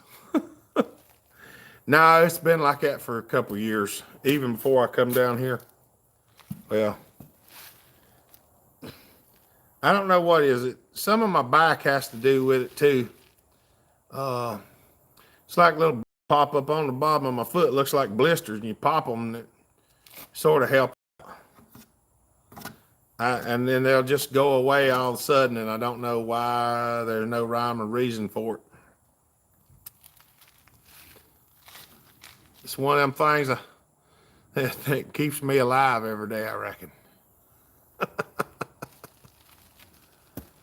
No, it's been like that for a couple of years, even before I come down here. Well, I don't know what is it. Some of my back has to do with it too. It's like a little pop up on the bottom of my foot. It looks like blisters, and you pop them, and it sort of help. And then they'll just go away all of a sudden, and I don't know why. There's no rhyme or reason for it. It's one of them things that keeps me alive every day, I reckon.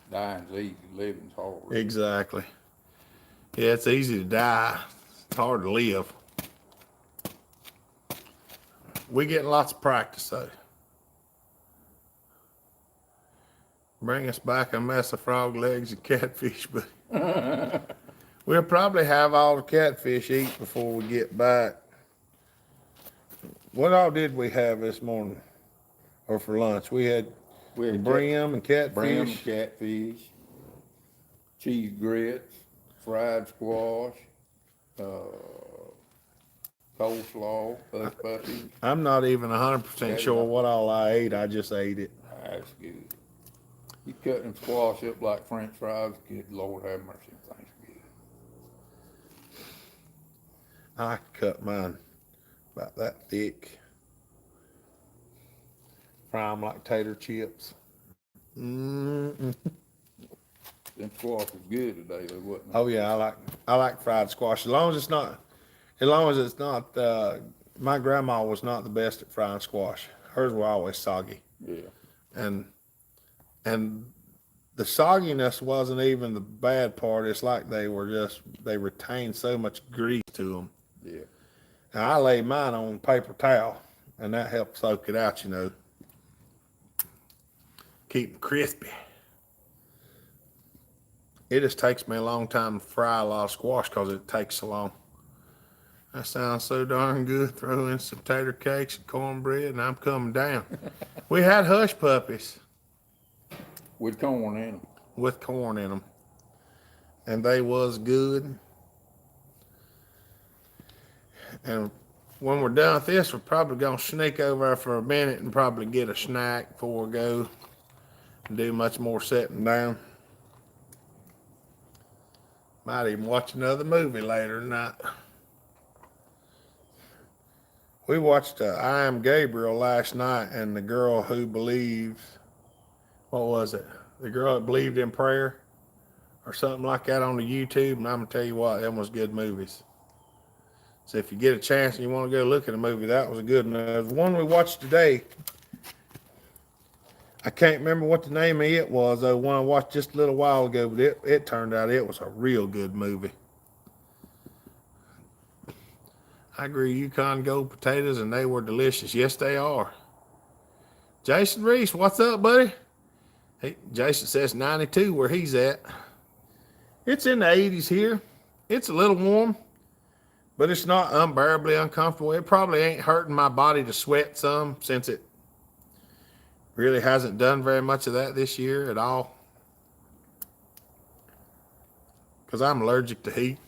Dying's easy, living's hard. Exactly. Yeah, it's easy to die. It's hard to live. We getting lots of practice, though. Bring us back a mess of frog legs and catfish, but we'll probably have all the catfish eat before we get back. What all did we have this morning, or for lunch? We had brim and catfish. Cheese grits, fried squash, coleslaw, hush puppies. I'm not even 100% sure what all I ate. I just ate it. That's good. You cut them squash up like French fries. Good Lord have mercy, things good. I cut mine about that thick. Fry them like tater chips. Them squash was good today, though, wasn't they? Oh yeah, I like fried squash as long as it's not. My grandma was not the best at frying squash. Hers were always soggy. Yeah. And the sogginess wasn't even the bad part. It's like they retained so much grease to them. Yeah. And I lay mine on paper towel, and that helped soak it out, keep them crispy. It just takes me a long time to fry a lot of squash because it takes so long. That sounds so darn good. Throw in some tater cakes and cornbread, and I'm coming down. We had hush puppies With corn in them. with corn in them, and they was good. And when we're done with this, we're probably gonna sneak over there for a minute and probably get a snack before we go and do much more sitting down. Might even watch another movie later tonight. We watched I Am Gabriel last night, and the girl who believes, what was it? The girl that believed in prayer or something like that on the YouTube. And I'm going to tell you what, them was good movies. So if you get a chance and you want to go look at a movie, that was a good one. The one we watched today, I can't remember what the name of it was, though, one I watched just a little while ago, but it turned out it was a real good movie. I grew Yukon Gold potatoes, and they were delicious. Yes, they are. Jason Reese, what's up, buddy? Hey, Jason says 92 where he's at. It's in the 80s here. It's a little warm, but it's not unbearably uncomfortable. It probably ain't hurting my body to sweat some, since it really hasn't done very much of that this year at all, because I'm allergic to heat.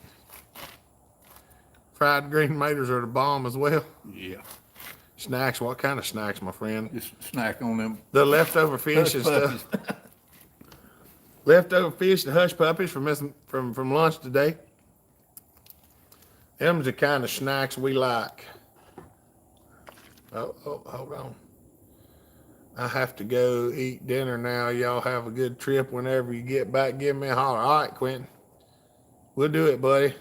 Fried green tomatoes are the bomb as well. Yeah. Snacks, what kind of snacks, my friend? Just snack on them. The leftover fish and Hush stuff. Leftover fish and hush puppies from lunch today. Them's the kind of snacks we like. Oh, hold on. I have to go eat dinner now. Y'all have a good trip. Whenever you get back, give me a holler. All right, Quentin. We'll do it, buddy.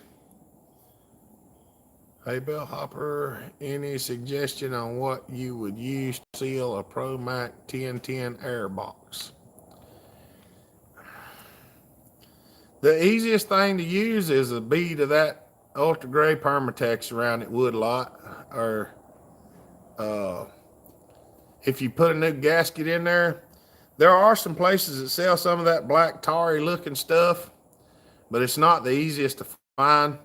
Hey, Bellhopper, any suggestion on what you would use to seal a ProMac 1010 air box? The easiest thing to use is a bead of that ultra gray Permatex around it wood lot, or if you put a new gasket in there. There are some places that sell some of that black tarry looking stuff, but it's not the easiest to find.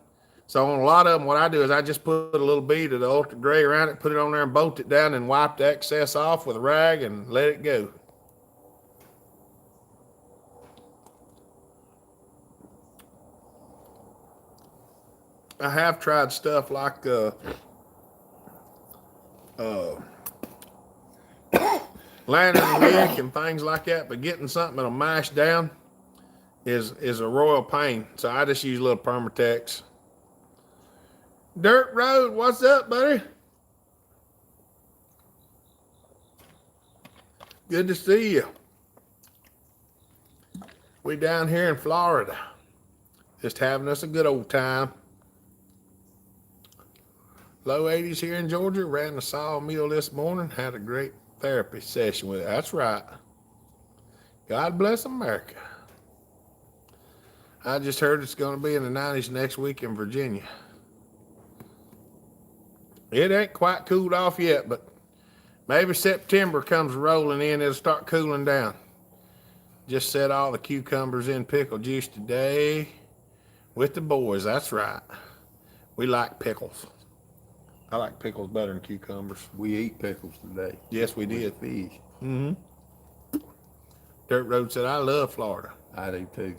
So on a lot of them, what I do is I just put a little bead of the ultra gray around it, put it on there and bolt it down, and wipe the excess off with a rag and let it go. I have tried stuff like lantern wick and things like that, but getting something that'll mash down is a royal pain. So I just use a little Permatex. Dirt Road, what's up, buddy? Good to see you. We down here in Florida, just having us a good old time. Low 80s here in Georgia. Ran the sawmill this morning. Had a great therapy session with it. That's right. God bless America. I just heard it's going to be in the 90s next week in Virginia. It ain't quite cooled off yet, but maybe September comes rolling in, it'll start cooling down. Just set all the cucumbers in pickle juice today with the boys. That's right. We like pickles. I like pickles better than cucumbers. We eat pickles today. Yes, we did. Fish. Mm-hmm. Dirt Road said, I love Florida. I do too.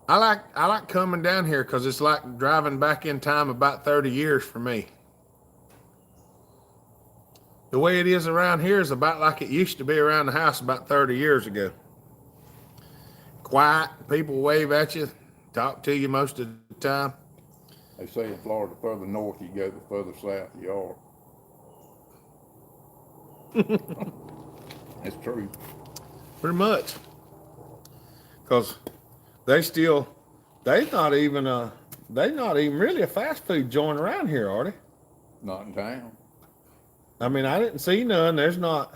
I like coming down here because it's like driving back in time about 30 years for me. The way it is around here is about like it used to be around the house about 30 years ago. Quiet, people wave at you, talk to you most of the time. They say in Florida, the further north you go, the further south you are. That's true. Pretty much. Because they're not even really a fast food joint around here, are they? Not in town. I mean, I didn't see none. There's not,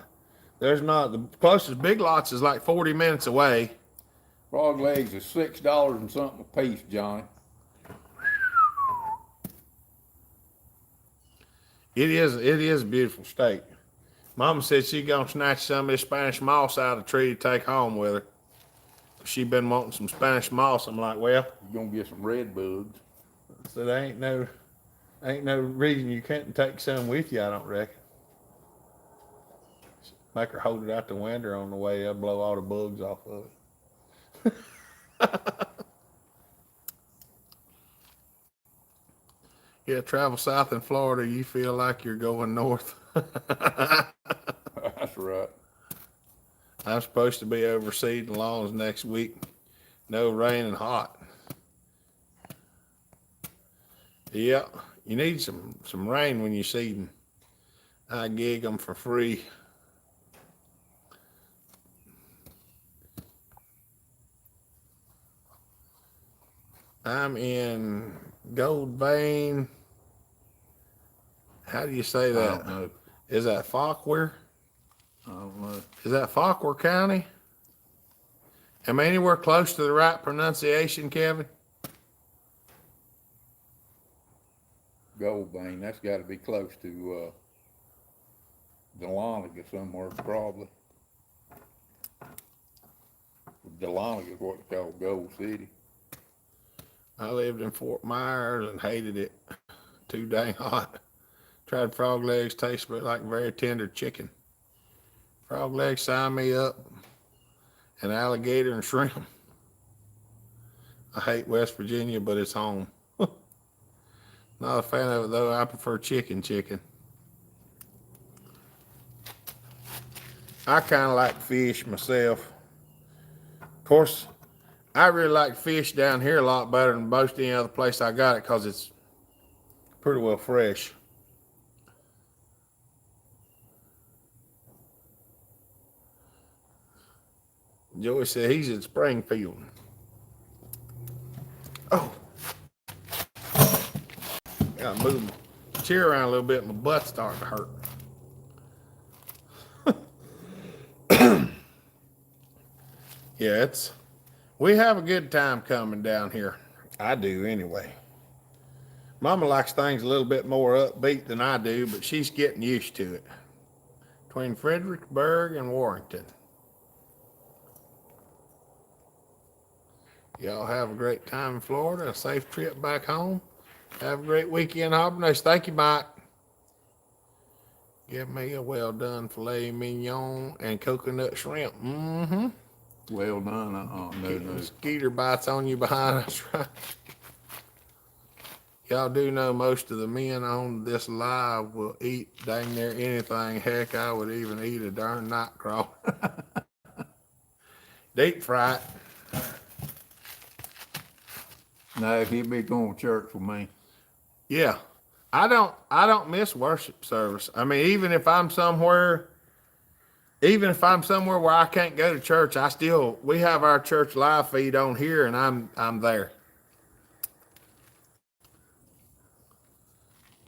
the closest Big Lots is like 40 minutes away. Frog legs is $6 and something a piece, Johnny. It is a beautiful steak. Mama said she's gonna snatch some of this Spanish moss out of the tree to take home with her. She been wanting some Spanish moss. I'm like, well, You're gonna get some red bugs. so there ain't no reason you can't take some with you, I don't reckon. Make her hold it out the window on the way up, blow all the bugs off of it. Yeah, travel south in Florida, you feel like you're going north. That's right. I'm supposed to be overseeing the lawns next week. No rain and hot. Yeah, you need some rain when you're seeding. I gig them for free. I'm in Gold Vein. How do you say I that? don't know. Is that Fauquier? I don't know. Is that Fauquier County? Am I anywhere close to the right pronunciation, Kevin? Gold Vein, that's gotta be close to, Dahlonega somewhere, probably. Dahlonega is what they call Gold City. I lived in Fort Myers and hated it. Too dang hot. Tried frog legs, tasted like very tender chicken. Frog legs sign me up. And alligator and shrimp. I hate West Virginia, but it's home. Not a fan of it though. I prefer chicken. I kind of like fish myself. Of course, I really like fish down here a lot better than most any other place I got it because it's pretty well fresh. Joey said he's in Springfield. Oh. Gotta move my chair around a little bit. My butt's starting to hurt. Yeah, we have a good time coming down here. I do anyway. Mama likes things a little bit more upbeat than I do, but she's getting used to it. Between Fredericksburg and Warrington. Y'all have a great time in Florida, a safe trip back home. Have a great weekend, Auburn. Thank you, Mike. Give me a well done filet mignon and coconut shrimp. Mm-hmm. Well done, no. Skeeter bites on you behind us, right? Y'all do know most of the men on this live will eat dang near anything. Heck, I would even eat a darn night crawl. Deep fry it. No, he'd be going to church with me. Yeah. I don't miss worship service. I mean, even if I'm somewhere where I can't go to church, we have our church live feed on here and I'm there.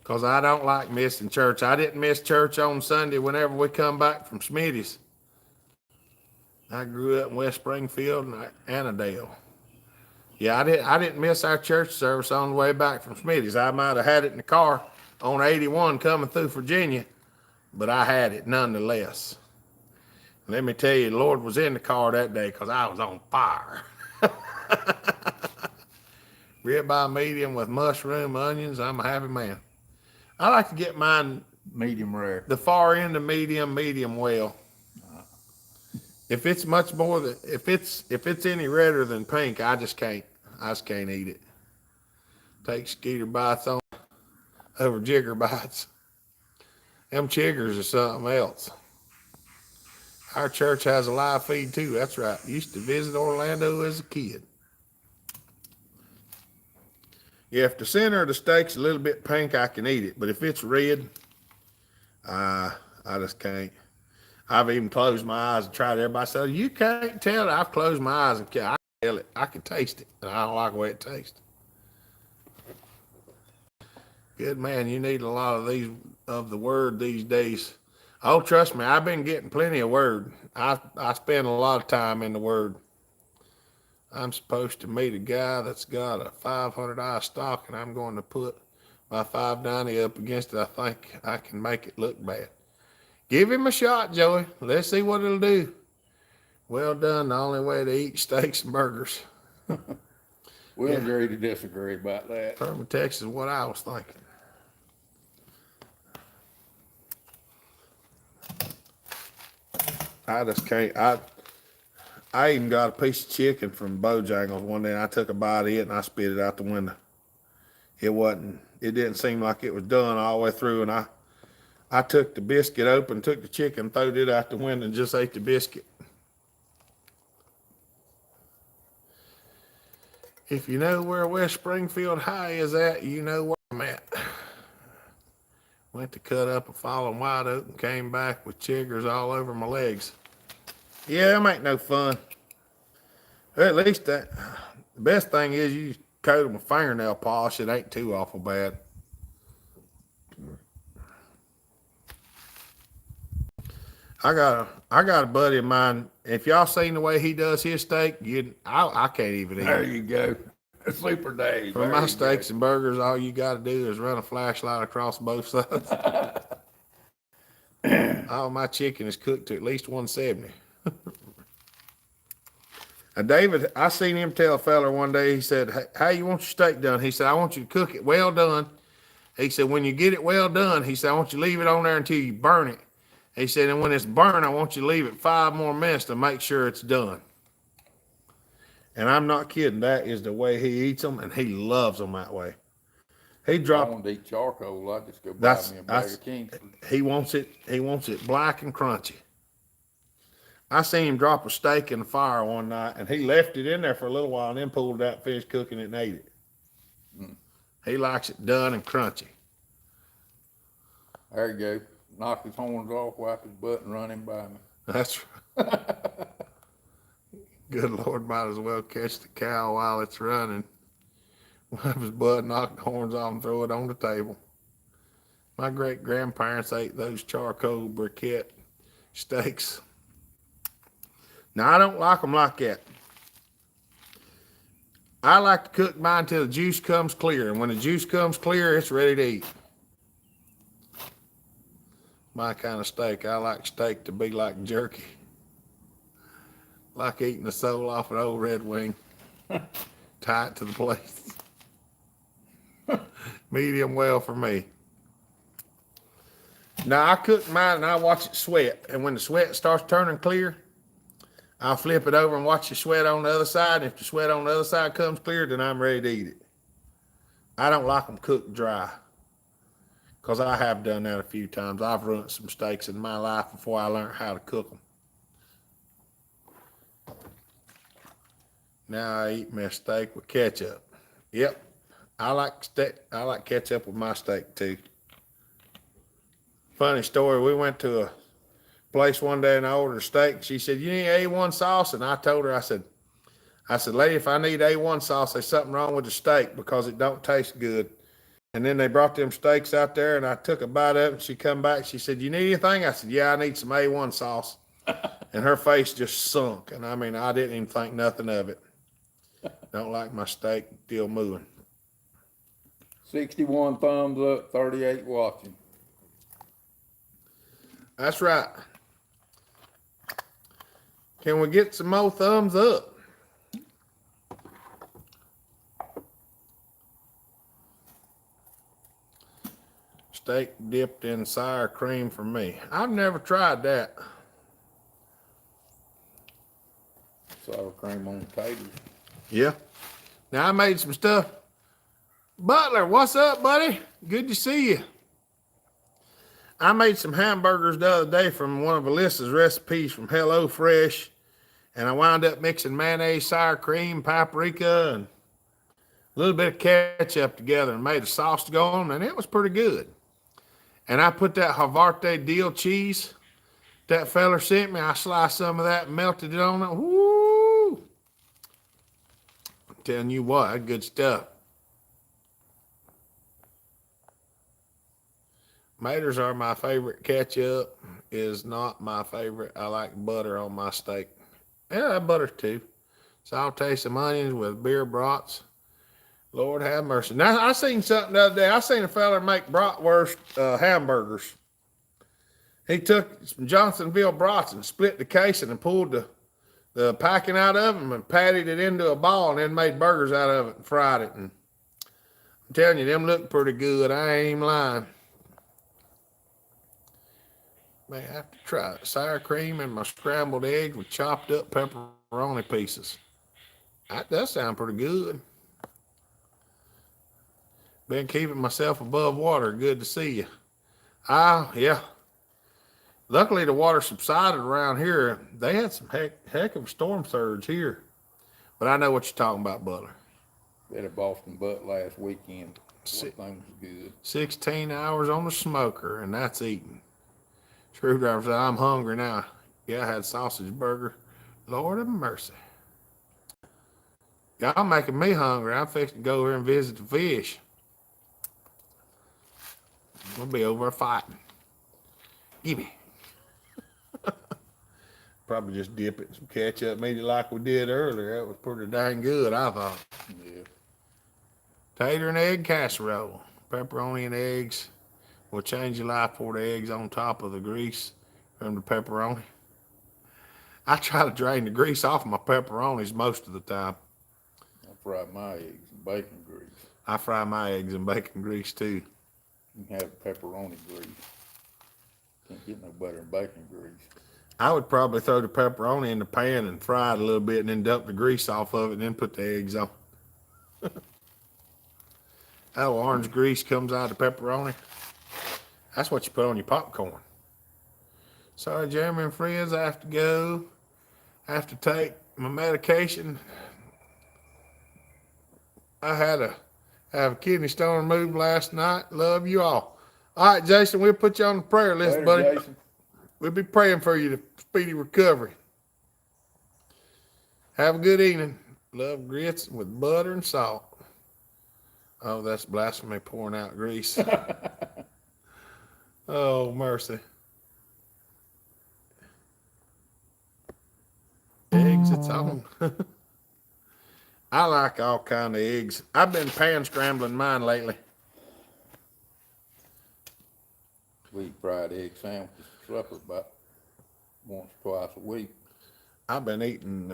Cause I don't like missing church. I didn't miss church on Sunday whenever we come back from Smitty's. I grew up in West Springfield and Annandale. Yeah, I didn't miss our church service on the way back from Smitty's. I might have had it in the car on 81 coming through Virginia, but I had it nonetheless. Let me tell you, the Lord was in the car that day because I was on fire. Ribeye medium with mushroom, onions. I'm a happy man. I like to get mine Medium rare. the far end of medium well. If it's much more than if it's any redder than pink, I just can't eat it. Take Skeeter bites on over jigger bites. Them chiggers are something else. Our church has a live feed too. That's right. Used to visit Orlando as a kid. Yeah, if the center of the steak's a little bit pink, I can eat it. But if it's red, I just can't. I've even closed my eyes and tried. Everybody said, you can't tell it. I've closed my eyes and I can tell it. I can taste it. And I don't like the way it tastes. Good man, you need a lot of the word these days. Oh, trust me, I've been getting plenty of word. I spend a lot of time in the word. I'm supposed to meet a guy that's got a $500 stock, and I'm going to put my $5.90 up against it. I think I can make it look bad. Give him a shot, Joey. Let's see what it'll do. Well done. The only way to eat steaks and burgers. We'll agree to disagree about that. From Texas, what I was thinking. I just can't. I even got a piece of chicken from Bojangles one day, and I took a bite of it, and I spit it out the window. It didn't seem like it was done all the way through. And I took the biscuit open, took the chicken, throwed it out the window, and just ate the biscuit. If you know where West Springfield High is at, you know where I'm at. Went to cut up a fallen white oak and came back with chiggers all over my legs. Yeah, them ain't no fun. At least the best thing is you coat them with fingernail polish. It ain't too awful bad. I got a buddy of mine. If y'all seen the way he does his steak, I can't even eat There it. you go. Super Dave. For There my you steaks and burgers, all you got to do is run a flashlight across both sides. All my chicken is cooked to at least 170. And David, I seen him tell a feller one day, he said, "Hey, how you want your steak done?" He said, "I want you to cook it well done." He said, "When you get it well done," he said, "I want you to leave it on there until you burn it." He said, "And when it's burned, I want you to leave it 5 more minutes to make sure it's done." And I'm not kidding. That is the way he eats them, and he loves them that way. He I dropped. want to eat charcoal. I just go buy That's me a bag of Kingsford. he wants it. He wants it black and crunchy. I seen him drop a steak in the fire one night, and he left it in there for a little while, and then pulled it out, finished cooking it, and ate it. He likes it done and crunchy. There you go. Knock his horns off, wipe his butt, and run him by me. That's right. Good Lord, might as well catch the cow while it's running. Wipe his butt, knock the horns off, and throw it on the table. My great grandparents ate those charcoal briquette steaks. Now, I don't like them like that. I like to cook mine until the juice comes clear. And when the juice comes clear, it's ready to eat. My kind of steak. I like steak to be like jerky. Like eating the soul off an old Red Wing. Tie it to the plate. Medium well for me. Now, I cook mine and I watch it sweat. And when the sweat starts turning clear, I'll flip it over and watch the sweat on the other side. If the sweat on the other side comes clear, then I'm ready to eat it. I don't like them cooked dry, because I have done that a few times. I've ruined some steaks in my life before I learned how to cook them. Now I eat my steak with ketchup. Yep, I like ketchup with my steak too. Funny story, we went to a place one day and I ordered a steak. She said, "You need A1 sauce?" And I told her, I said, "Lady, if I need A1 sauce, there's something wrong with the steak because it don't taste good." And then they brought them steaks out there and I took a bite of it and she come back. She said, "You need anything?" I said, "Yeah, I need some A1 sauce." And her face just sunk. And I mean, I didn't even think nothing of it. Don't like my steak still moving. 61 thumbs up, 38 watching. That's right. Can we get some more thumbs up? Steak dipped in sour cream for me. I've never tried that. Sour cream on taters. Yeah. Now I made some stuff. Butler, what's up, buddy? Good to see you. I made some hamburgers the other day from one of Alyssa's recipes from Hello Fresh. And I wound up mixing mayonnaise, sour cream, paprika, and a little bit of ketchup together and made a sauce to go on, and it was pretty good. And I put that Havarti deal cheese that feller sent me. I sliced some of that and melted it on it. Woo! I'm telling you what, that's good stuff. Maters are my favorite. Ketchup is not my favorite. I like butter on my steak. Yeah, butter too. Saute some onions with beer brats. Lord have mercy. Now, I seen something the other day. I seen a fella make bratwurst hamburgers. He took some Johnsonville brats and split the casing and pulled the packing out of them and patted it into a ball and then made burgers out of it and fried it. And I'm telling you, them look pretty good. I ain't even lying. May have to try it. Sour cream and my scrambled eggs with chopped up pepperoni pieces. That does sound pretty good. Been keeping myself above water. Good to see you. Ah, yeah. Luckily, the water subsided around here. They had some heck of a storm surge here. But I know what you're talking about, Butler. We had a Boston butt last weekend. Si- What thing was good. 16 hours on the smoker, and that's eating. Screwdriver said, I'm hungry now. Yeah, I had sausage burger. Lord of mercy. Y'all making me hungry. I'm fixing to go over and visit the fish. We'll be over fighting. Gimme. Probably just dip it in some ketchup, made it like we did earlier. That was pretty dang good, I thought. Yeah. Tater and egg casserole. Pepperoni and eggs. Will change your life. Pour the eggs on top of the grease from the pepperoni. I try to drain the grease off my pepperonis most of the time. I fried my eggs in bacon grease. I fry my eggs in bacon grease too. You can have pepperoni grease. Can't get no better than bacon grease. I would probably throw the pepperoni in the pan and fry it a little bit and then dump the grease off of it and then put the eggs on. That orange grease comes out of the pepperoni. That's what you put on your popcorn. Sorry, Jeremy and friends, I have to go. I have to take my medication. I had to have a kidney stone removed last night. Love you all. All right, Jason, we'll put you on the prayer list, Later, buddy. Jason. We'll be praying for you to speedy recovery. Have a good evening. Love grits with butter and salt. Oh, that's blasphemy, pouring out grease. Oh, mercy. Eggs, it's on. I like all kind of eggs. I've been pan scrambling mine lately. We eat fried egg sandwiches for supper about once or twice a week. I've been eating,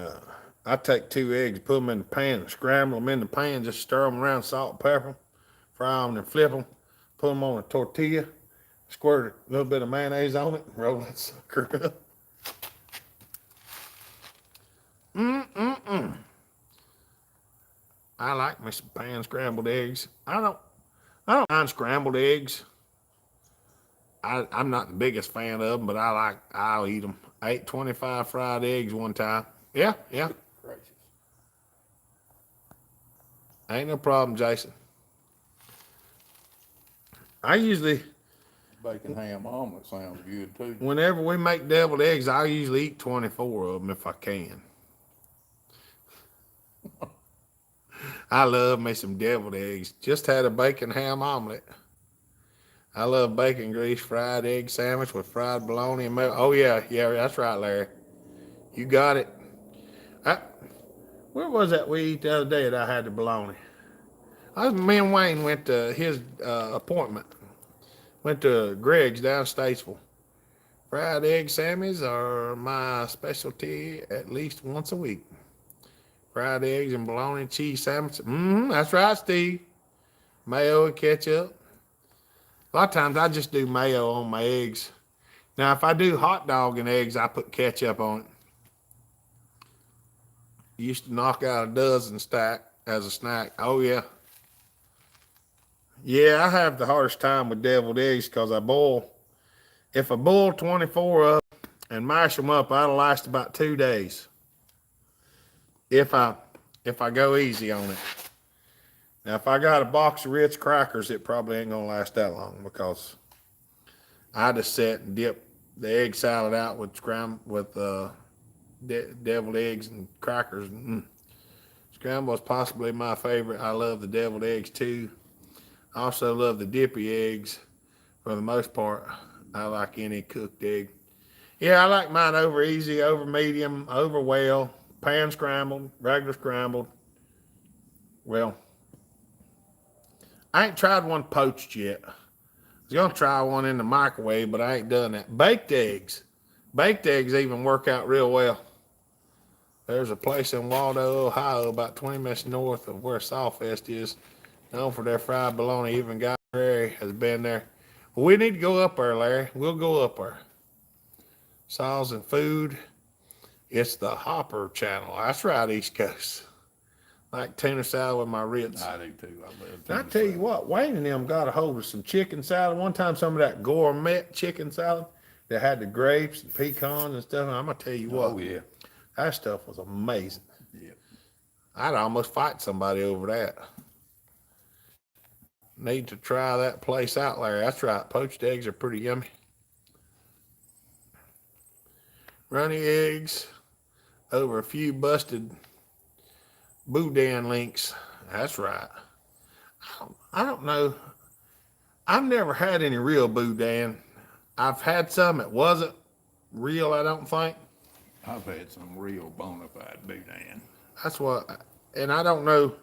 I take 2 eggs, put them in the pan, scramble them in the pan, just stir them around, salt and pepper, fry them and flip them, put them on a tortilla, squirt a little bit of mayonnaise on it, and roll that sucker up. I like me some pan scrambled eggs. I don't mind scrambled eggs. I'm not the biggest fan of them, but I'll eat them. I ate 25 fried eggs one time. Yeah. Gracious. Ain't no problem, Jason. I usually, Bacon ham omelet sounds good too. whenever we make deviled eggs, I usually eat 24 of them if I can. I love me some deviled eggs. Just had a bacon ham omelet. I love bacon grease fried egg sandwich with fried bologna and milk. Oh yeah, that's right, Larry. You got it. Where was that we eat the other day that I had the bologna? Me and Wayne went to his appointment. Went to Greg's down Statesville. Fried egg sandwiches are my specialty at least once a week. Fried eggs and bologna cheese sandwich. That's right, Steve. Mayo and ketchup. A lot of times I just do mayo on my eggs. Now, if I do hot dog and eggs, I put ketchup on it. Used to knock out a dozen stack as a snack. Oh, yeah. Yeah, I have the hardest time with deviled eggs because if I boil 24 up and mash them up, that'll last about 2 days. If I go easy on it. Now, if I got a box of Ritz crackers, it probably ain't gonna last that long because I just set and dip the egg salad out with deviled eggs and crackers. Scramble is possibly my favorite. I love the deviled eggs too. I also love the dippy eggs. For the most part, I like any cooked egg. Yeah, I like mine over easy, over medium, over well, pan scrambled, regular scrambled. Well, I ain't tried one poached yet. I was gonna try one in the microwave, but I ain't done that. Baked eggs even work out real well. There's a place in Waldo, Ohio, about 20 minutes north of where Sawfest is, known for their fried bologna. Even Guy Prairie has been there. Well, we need to go up there, Larry. We'll go up there. Saws and Food. It's the Hopper channel. That's right, East Coast. Like tuna salad with my Ritz. I do too. I love And I tuna tell you salad. what, Wayne and them got a hold of some chicken salad. One time, some of that gourmet chicken salad that had the grapes and pecans and stuff. And I'm gonna tell you what, Oh yeah. that stuff was amazing. Yeah. I'd almost fight somebody over that. Need to try that place out, Larry. That's right. Poached eggs are pretty yummy. Runny eggs over a few busted boudin links. That's right. I don't know. I've never had any real boudin. I've had some. It wasn't real, I don't think. I've had some real bona fide boudin. That's what, and I don't know.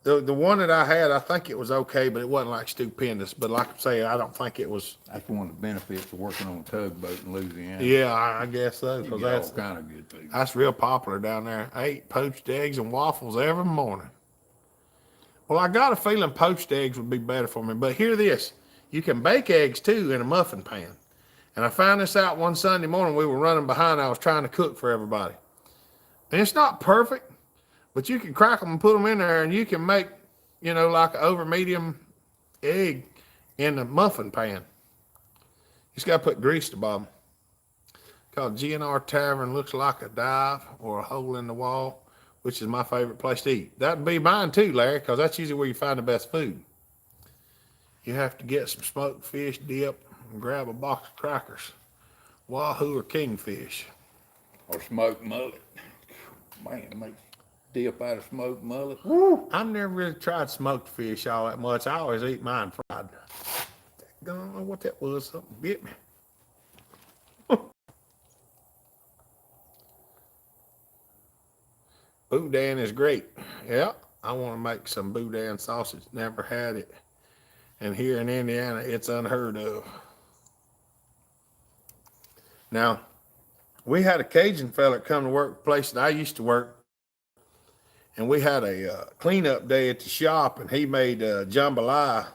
The one that I had, I think it was okay, but it wasn't like stupendous. But like I say, I don't think it was. That's one of the benefits of working on a tugboat in Louisiana. Yeah, I guess so. You Because get all kind of good food. that's real popular down there. I eat poached eggs and waffles every morning. Well, I got a feeling poached eggs would be better for me. But hear this. You can bake eggs too in a muffin pan. And I found this out one Sunday morning. We were running behind. I was trying to cook for everybody. And it's not perfect, but you can crack them and put them in there and you can make, like an over medium egg in the muffin pan. You just got to put grease to bottom. Called GNR Tavern. Looks like a dive or a hole in the wall, which is my favorite place to eat. That'd be mine too, Larry, because that's usually where you find the best food. You have to get some smoked fish dip and grab a box of crackers. Wahoo or kingfish. Or smoked mullet. Man, make dip out of smoked mullet. I've never really tried smoked fish all that much. I always eat mine fried. I don't know what that was. Something bit me. Boudin is great. Yeah, I want to make some boudin sausage. Never had it. And here in Indiana, it's unheard of. Now, we had a Cajun fella come to work at the place that I used to work. And we had a cleanup day at the shop, and he made jambalaya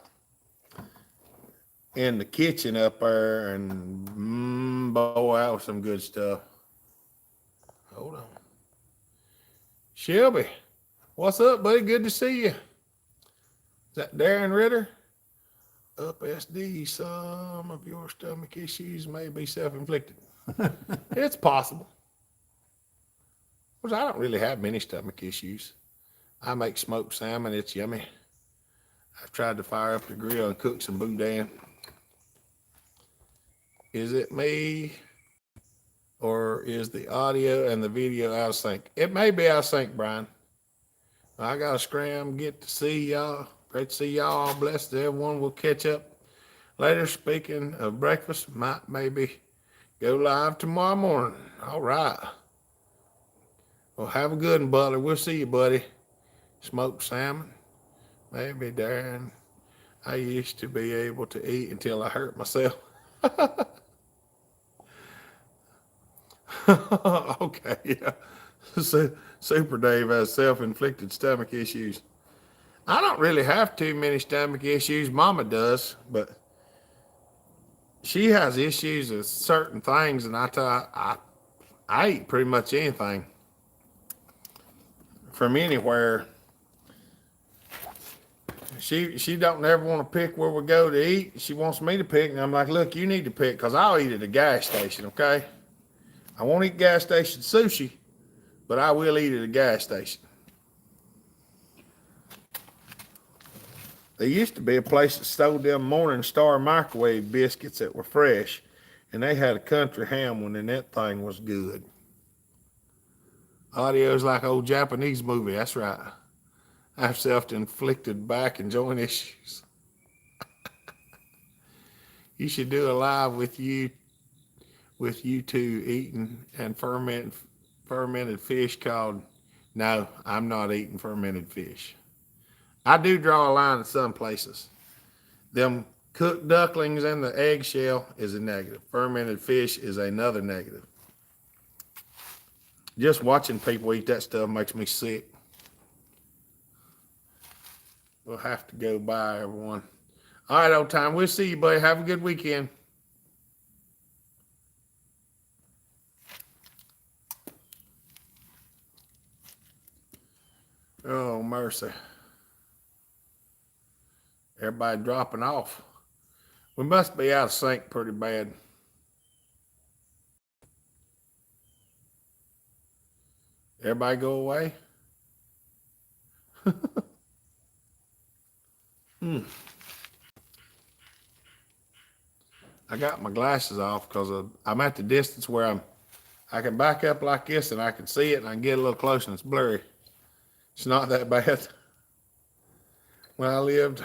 in the kitchen up there. And boy, that was some good stuff. Hold on. Shelby, what's up, buddy? Good to see you. Is that Darren Ritter? Up SD, some of your stomach issues may be self-inflicted. It's possible. Because I don't really have many stomach issues. I make smoked salmon. It's yummy. I've tried to fire up the grill and cook some boudin. Is it me? Or is the audio and the video out of sync? It may be out of sync, Brian. I got to scram, get to see y'all. Great to see y'all. Blessed everyone. We'll catch up later. Speaking of breakfast, might maybe go live tomorrow morning. All right. Well, have a good one, Butler. We'll see you, buddy. Smoked salmon. Maybe, Darren. I used to be able to eat until I hurt myself. Okay, yeah. Super Dave has self-inflicted stomach issues. I don't really have too many stomach issues. Mama does, but she has issues with certain things, and I eat pretty much anything from anywhere. She don't ever want to pick where we go to eat. She wants me to pick, and I'm like, look, you need to pick, because I'll eat at a gas station, okay? I won't eat gas station sushi, but I will eat at a gas station. There used to be a place that sold them Morning Star microwave biscuits that were fresh, and they had a country ham one, and that thing was good. Audio's like an old Japanese movie. That's right. I have self-inflicted back and joint issues. You should do a live with you two eating and fermented fish called. No, I'm not eating fermented fish. I do draw a line in some places. Them cooked ducklings and the eggshell is a negative. Fermented fish is another negative. Just watching people eat that stuff makes me sick. We'll have to go by, everyone. All right, old time. We'll see you, buddy. Have a good weekend. Oh, man. mercy. Everybody dropping off. We must be out of sync pretty bad. Everybody go away? I got my glasses off because I'm at the distance where I can back up like this and I can see it and I can get a little closer and it's blurry. It's not that bad. When I lived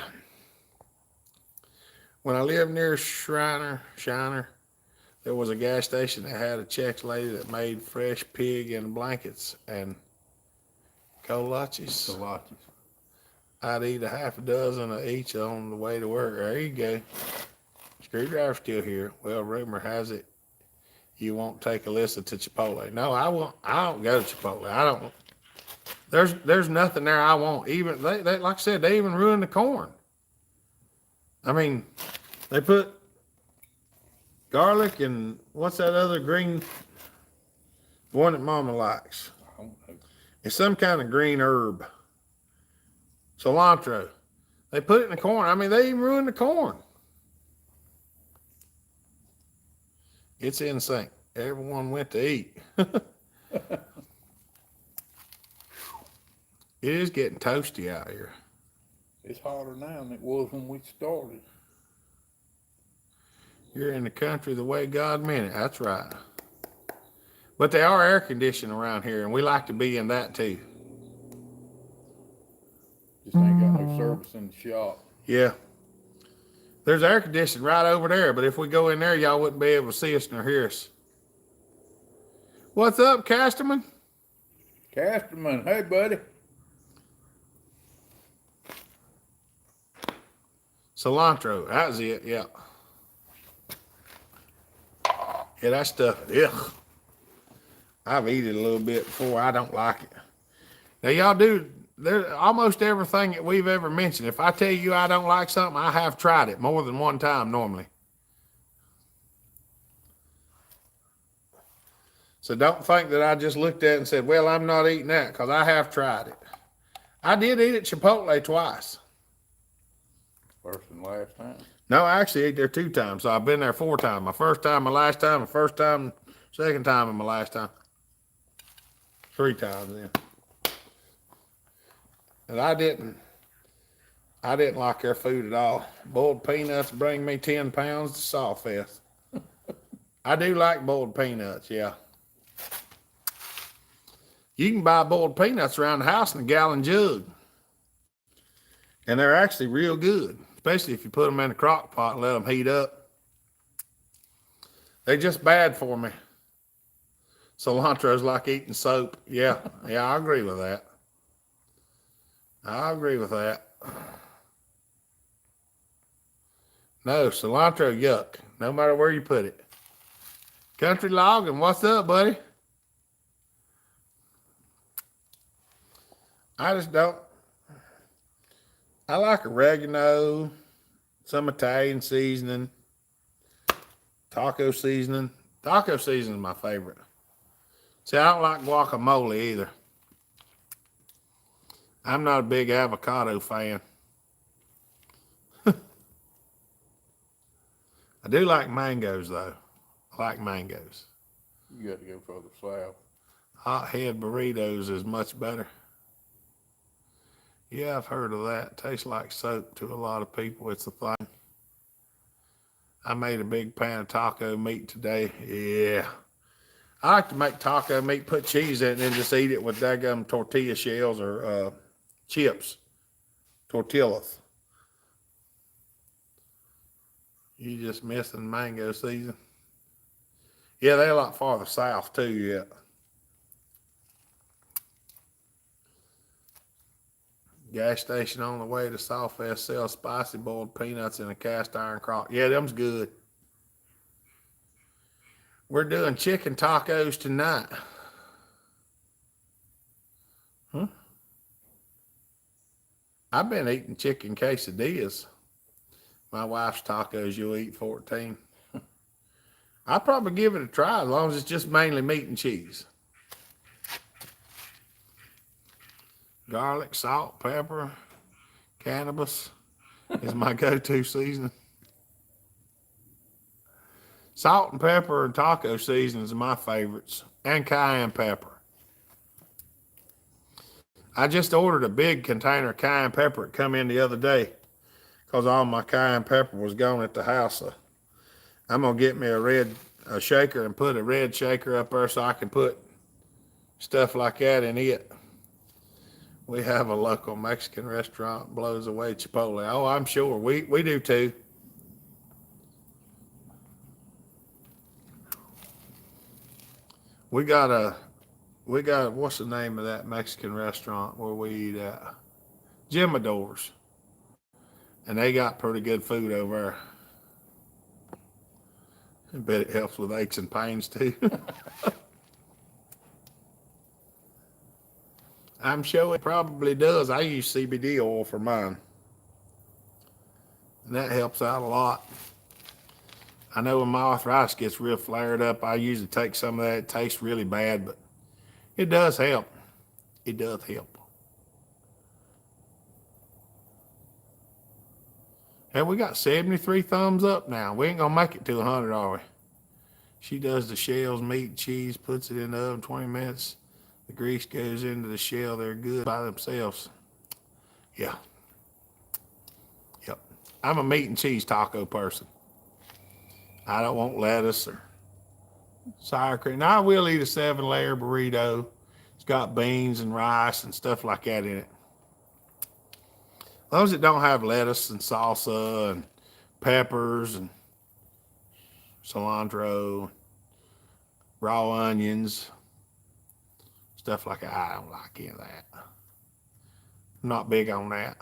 near Shiner, there was a gas station that had a Czech lady that made fresh pig in blankets and kolaches. I'd eat a half a dozen of each on the way to work. There you go. Screwdriver's still here. Well, rumor has it you won't take Alyssa to Chipotle. No, I won't. I don't go to Chipotle. I don't. There's nothing there I won't. Even they like I said, they even ruined the corn. I mean, they put garlic and what's that other green one that Mama likes? I don't know. It's some kind of green herb. Cilantro. They put it in the corn. I mean, they even ruined the corn. It's insane. Everyone went to eat. It is getting toasty out here. It's hotter now than it was when we started. You're in the country the way God meant it. That's right. But they are air conditioned around here, and we like to be in that too. Just ain't got no service in the shop. Yeah. There's air conditioning right over there, but if we go in there, y'all wouldn't be able to see us nor hear us. What's up, Casterman? Casterman, hey buddy. Cilantro, that was it, yeah. Yeah, that stuff, ugh. I've eaten it a little bit before. I don't like it. Now, y'all do, there's almost everything that we've ever mentioned. If I tell you I don't like something, I have tried it more than one time normally. So don't think that I just looked at it and said, well, I'm not eating that, because I have tried it. I did eat at Chipotle twice. First and last time. No, I actually ate there 2 times. So I've been there 4 times. My first time, my last time, my first time, second time, and my last time. 3 times then. And I didn't like their food at all. Boiled peanuts bring me 10 pounds to Sawfest. I do like boiled peanuts, yeah. You can buy boiled peanuts around the house in a gallon jug. And they're actually real good, especially if you put them in a crock pot and let them heat up. They're just bad for me. Cilantro's like eating soap. Yeah, I agree with that. I agree with that. No, cilantro, yuck. No matter where you put it. Country Logging, what's up, buddy? I just don't. I like oregano, some Italian seasoning, taco seasoning. Taco seasoning is my favorite. See, I don't like guacamole either. I'm not a big avocado fan. I do like mangoes, though. I like mangoes. You got to go further south. Hot head burritos is much better. Yeah, I've heard of that. Tastes like soap to a lot of people. It's a thing. I made a big pan of taco meat today. Yeah. I like to make taco meat, put cheese in it, and then just eat it with daggum tortilla shells or chips. Tortillas. You just missing mango season. Yeah, they're a lot farther south too, yeah. Gas station on the way to Sawfest sells spicy boiled peanuts in a cast iron crock. Yeah, them's good. We're doing chicken tacos tonight. Huh? I've been eating chicken quesadillas. My wife's tacos, you'll eat 14. I'll probably give it a try as long as it's just mainly meat and cheese. garlic, salt, pepper, cannabis is my go-to seasoning. Salt and pepper and taco seasonings are my favorites, and cayenne pepper. I just ordered a big container of cayenne pepper. It come in the other day because all my cayenne pepper was gone at the house. So I'm gonna get me a shaker and put a red shaker up there so I can put stuff like that in it. We have a local Mexican restaurant, blows away Chipotle. Oh, I'm sure we do too. We got what's the name of that Mexican restaurant where we eat at? Jimadors. And they got pretty good food over there. I bet it helps with aches and pains too. I'm sure it probably does. I use CBD oil for mine. And that helps out a lot. I know when my arthritis gets real flared up, I usually take some of that. It tastes really bad, but it does help. It does help. And we got 73 thumbs up now. We ain't gonna make it to 100, are we? She does the shells, meat, cheese, puts it in the oven 20 minutes. The grease goes into the shell. They're good by themselves. Yeah. Yep. I'm a meat and cheese taco person. I don't want lettuce or sour cream. Now I will eat a 7-layer burrito. It's got beans and rice and stuff like that in it. As long as it don't have lettuce and salsa and peppers and cilantro, raw onions, stuff like that. I don't like any of that. I'm not big on that.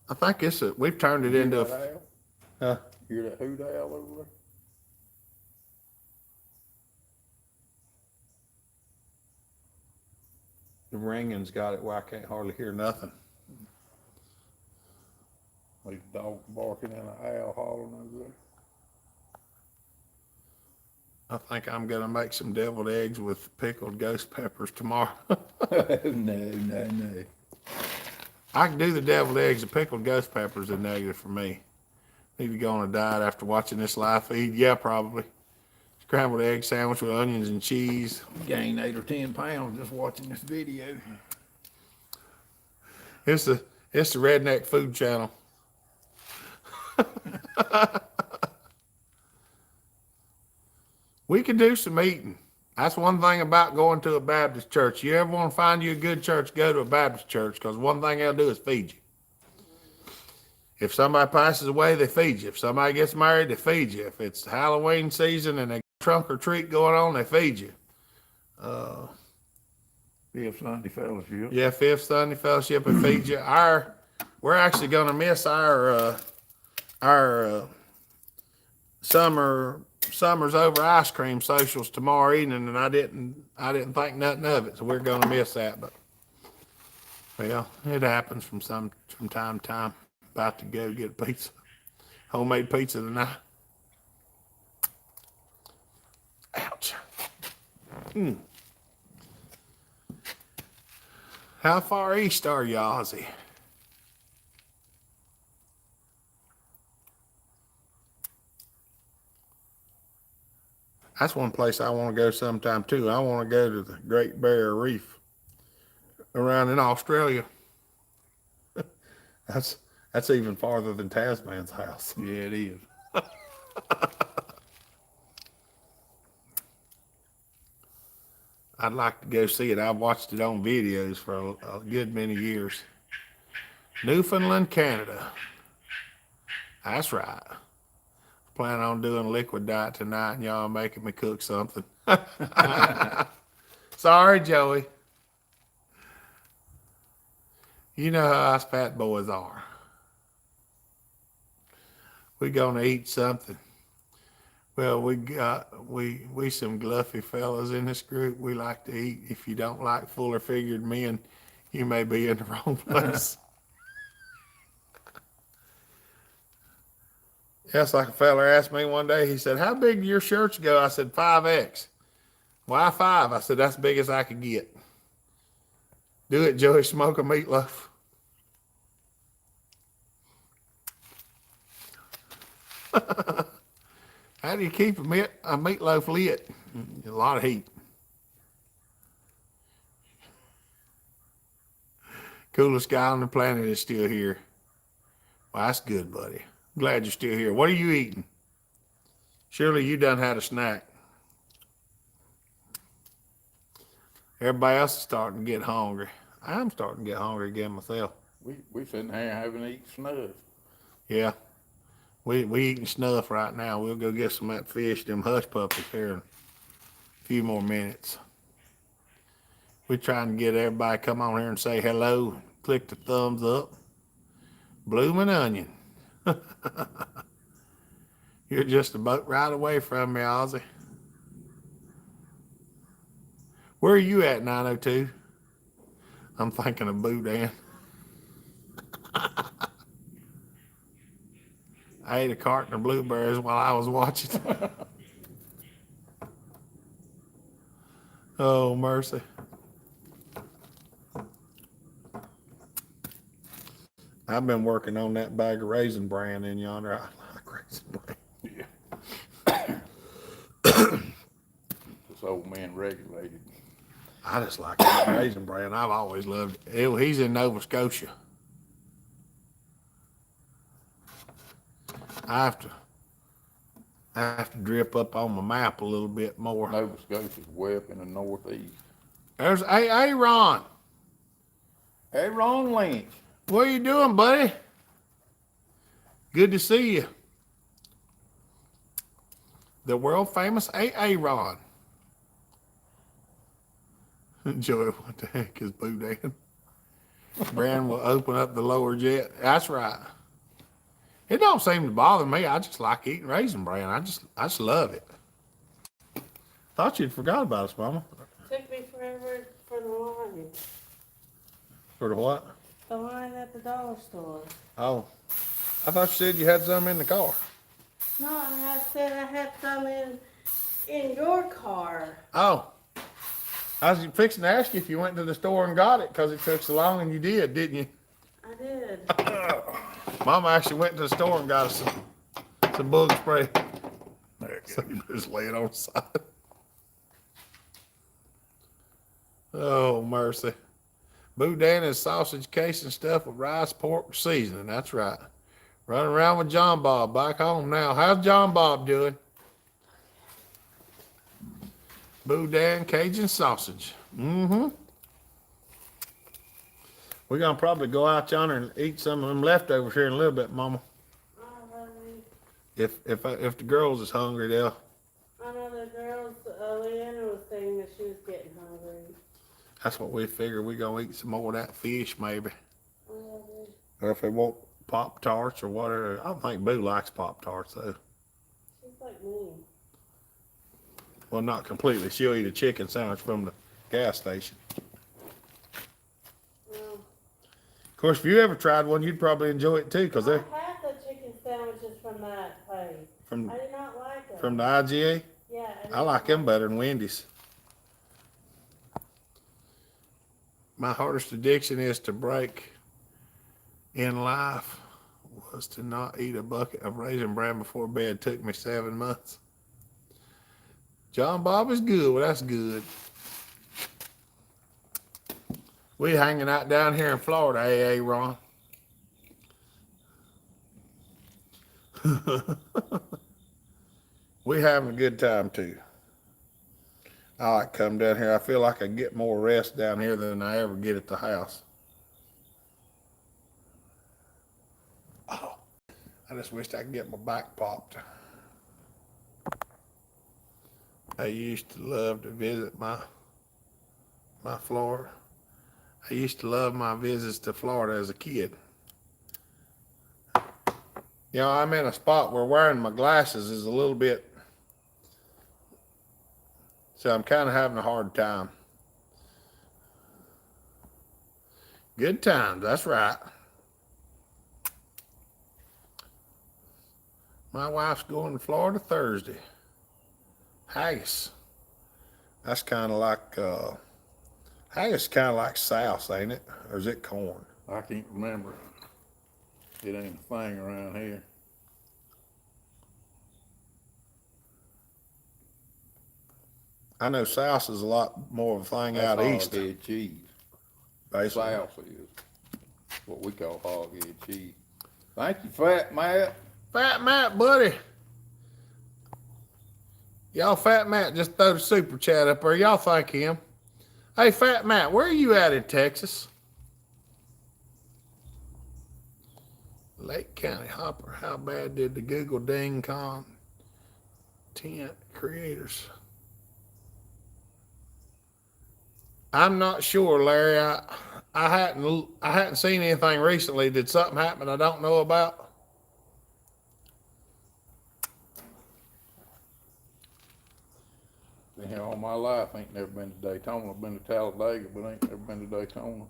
I think we've turned it into a. Huh? Hear that hoot owl over there? The ringing's got it where I can't hardly hear nothing. These dogs barking and an owl hollering over there. I think I'm gonna make some deviled eggs with pickled ghost peppers tomorrow. No. I can do the deviled eggs. The pickled ghost peppers are negative for me. Need to go on a diet after watching this live feed. Yeah, probably. Scrambled egg sandwich with onions and cheese. Gained 8 or 10 pounds just watching this video. It's the Redneck Food Channel. We can do some eating. That's one thing about going to a Baptist church. You ever want to find you a good church, go to a Baptist church, because one thing they'll do is feed you. If somebody passes away, they feed you. If somebody gets married, they feed you. If it's Halloween season and a trunk or treat going on, they feed you. Fifth Sunday Fellowship. Yeah, Fifth Sunday Fellowship, they feed you. We're actually going to miss our summer's over ice cream socials tomorrow evening, and I didn't think nothing of it, so we're going to miss that. But well, it happens from time to time. About to go get a pizza, homemade pizza tonight. Ouch. How far east are you, Ozzy? That's one place I want to go sometime too. I want to go to the Great Barrier Reef around in Australia. That's even farther than Tasman's house. Yeah, it is. I'd like to go see it. I've watched it on videos for a good many years. Newfoundland, Canada. That's right. Plan on doing a liquid diet tonight, and y'all making me cook something. Sorry, Joey. You know how us fat boys are. We gonna eat something. Well, we some gluffy fellas in this group. We like to eat. If you don't like fuller figured men, you may be in the wrong place. That's like a feller asked me one day. He said, "How big do your shirts go?" I said, 5X. Why 5? I said, "That's as big as I could get." Do it, Joey. Smoke a meatloaf. How do you keep a meatloaf lit? A lot of heat. Coolest guy on the planet is still here. Well, that's good, buddy. Glad you're still here. What are you eating? Surely you done had a snack. Everybody else is starting to get hungry. I'm starting to get hungry again myself. We sitting here having to eat snuff. Yeah. We eating snuff right now. We'll go get some of that fish, them hush puppies here in a few more minutes. We're trying to get everybody to come on here and say hello. Click the thumbs up. Bloomin' onion. You're just a boat ride away from me, Ozzy. Where are you at, 902? I'm thinking of Boudin. I ate a carton of blueberries while I was watching. Oh, mercy. I've been working on that bag of Raisin Bran in yonder. I like Raisin Bran. Yeah. This old man regulated. I just like that Raisin Bran. I've always loved it. He's in Nova Scotia. I have to drip up on my map a little bit more. Nova Scotia's way up in the northeast. There's Ron. Hey, Ron Lynch. What are you doing, buddy? Good to see you. The world famous Ron. Joey, what the heck is Boudin? Bran will open up the lower jet. That's right. It don't seem to bother me. I just like eating Raisin Bran. I just love it. Thought you'd forgot about us, Mama. Took me forever for the line. For the what? The line at the dollar store. Oh, I thought you said you had some in the car. No, I said I had some in your car. Oh, I was fixing to ask you if you went to the store and got it because it took so long, and you did, didn't you? I did. Mama actually went to the store and got us some bug spray. So you just lay it on the side. Oh, mercy. Boudin is sausage casing stuff with rice, pork, seasoning. That's right. Running around with John Bob back home now. How's John Bob doing? Boudin Cajun sausage. Mm-hmm. We're going to probably go out yonder and eat some of them leftovers here in a little bit, Mama. If the girls is hungry, they'll. I know the girls, Leanna was saying that she was getting hungry. That's what we figure. We're going to eat some more of that fish, maybe. Or if they want Pop-Tarts or whatever. I don't think Boo likes Pop-Tarts, though. She's like me. Well, not completely. She'll eat a chicken sandwich from the gas station. Well, Of course, if you ever tried one, you'd probably enjoy it, too, because I they're had the chicken sandwiches from that place. I did not like them. from the IGA. Yeah. I like them better than Wendy's. My hardest addiction is to break in life was to not eat a bucket of Raisin Bran before bed. It took me 7 months. John Bob is good. Well, that's good. We hanging out down here in Florida, AA Ron. We having a good time too. I like to come down here. I feel like I get more rest down here than I ever get at the house. Oh, I just wished I could get my back popped. I used to love to visit my Florida. I used to love my visits to Florida as a kid. You know, I'm in a spot where wearing my glasses is a little bit, so I'm kind of having a hard time. Good times, that's right. My wife's going to Florida Thursday. Haggis. That's kind of like, haggis kind of like souse, ain't it? Or is it corn? I can't remember. It ain't a thing around here. I know souse is a lot more of a thing That's out east. hog-head cheese. Basically. Souse is what we call hog-head cheese. Thank you, Fat Matt. Fat Matt, buddy. Y'all, Fat Matt just throw the super chat up there. Y'all thank him. Hey, Fat Matt, where are you at in Texas? Lake County Hopper. How bad did the Google Ding content creators? I'm not sure, Larry. I hadn't seen anything recently. Did something happen I don't know about? Been here all my life. Ain't never been to Daytona. I've been to Talladega, but ain't never been to Daytona.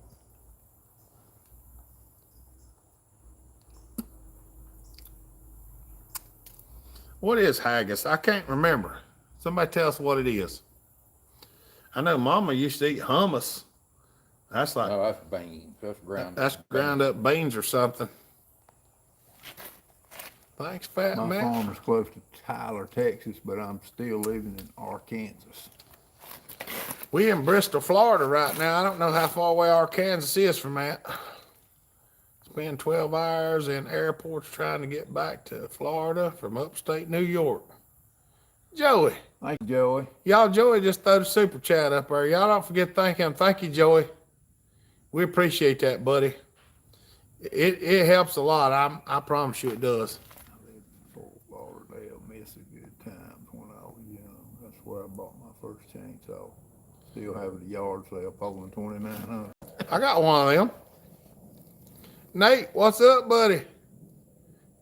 What is haggis? I can't remember. Somebody tell us what it is. I know Mama used to eat hummus. That's like No, that's beans. That's ground. that's ground up beans or something. Thanks, Fat My Matt. farm is close to Tyler, Texas, but I'm still living in Arkansas. We in Bristol, Florida right now. I don't know how far away Arkansas is from that. Spend 12 hours in airports trying to get back to Florida from upstate New York. Joey. Thank you, Joey. Y'all, Joey just threw the super chat up there. Y'all don't forget to thank him. Thank you, Joey. We appreciate that, buddy. It helps a lot. I promise you it does. I lived in Fort Lauderdale, Mississippi at times when I was young. That's where I bought my first chainsaw. Still have it at yard sale, pulling 2,900. I got one of them. Nate, what's up, buddy?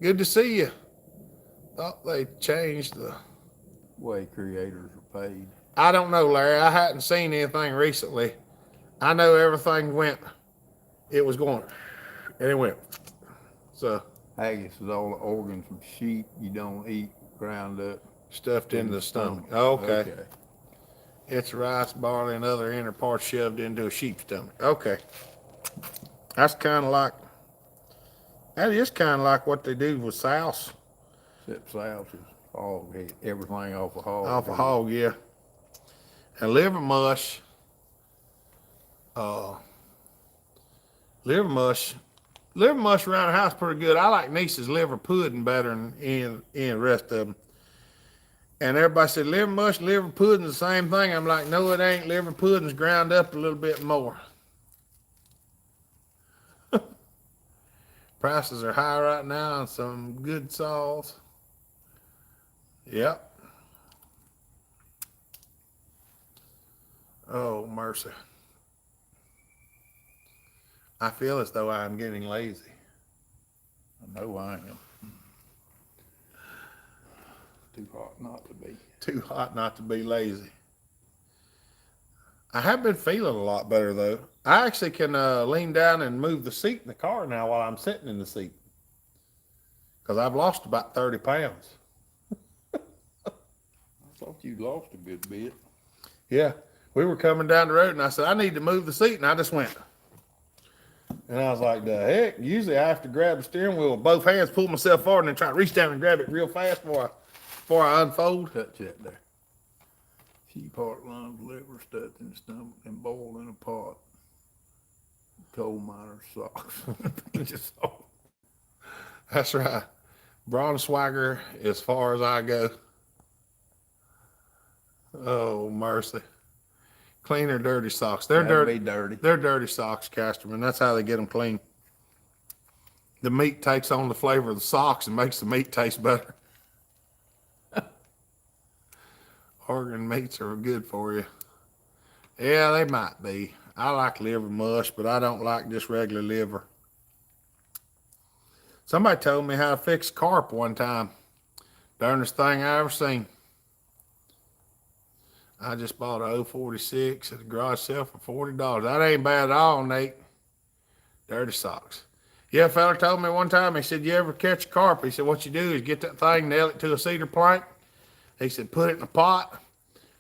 Good to see you. Thought they changed the... Way creators are paid. I don't know, Larry. I hadn't seen anything recently. I know everything went, it was going, and it went. So, Haggis is all the organs from sheep you don't eat, ground up. stuffed into the stomach. Okay. It's rice, barley, and other inner parts shoved into a sheep's stomach. Okay. That's kind of like, that is kind of like what they do with souse. Except souse is hog head, everything off a hog. Off a hog, yeah. And liver mush, liver mush around the house pretty good. I like Niece's liver pudding better than any the rest of them. And everybody said liver mush, liver pudding's the same thing. I'm like, no, it ain't. Liver pudding's ground up a little bit more. Prices are high right now on some good saws. Yep. Oh, mercy. I feel as though I'm getting lazy. I know I am. Too hot not to be. Too hot not to be lazy. I have been feeling a lot better, though. I actually can lean down and move the seat in the car now while I'm sitting in the seat. Because I've lost about 30 pounds. I thought you lost a good bit. Yeah. We were coming down the road, and I said, I need to move the seat, and I just went. And I was like, the heck? Usually I have to grab the steering wheel with both hands, pull myself forward, and then try to reach down and grab it real fast before I unfold. Touch that there. Sheep heart, lungs, liver, stuffed in the stomach, and boiled in a pot. Coal miner's socks. Just so. That's right. Braunschweiger as far as I go. Oh, mercy. Clean or dirty socks. They're That'd dirty. be dirty. They're dirty socks, Casterman. That's how they get them clean. The meat takes on the flavor of the socks and makes the meat taste better. Organ meats are good for you. Yeah, they might be. I like liver mush, but I don't like just regular liver. Somebody told me how to fix carp one time. Darnest thing I ever seen. I just bought a 046 at the garage sale for $40. That ain't bad at all, Nate. Dirty socks. Yeah, a fella told me one time, he said, you ever catch a carp? He said, what you do is get that thing, nail it to a cedar plank. He said, put it in a pot,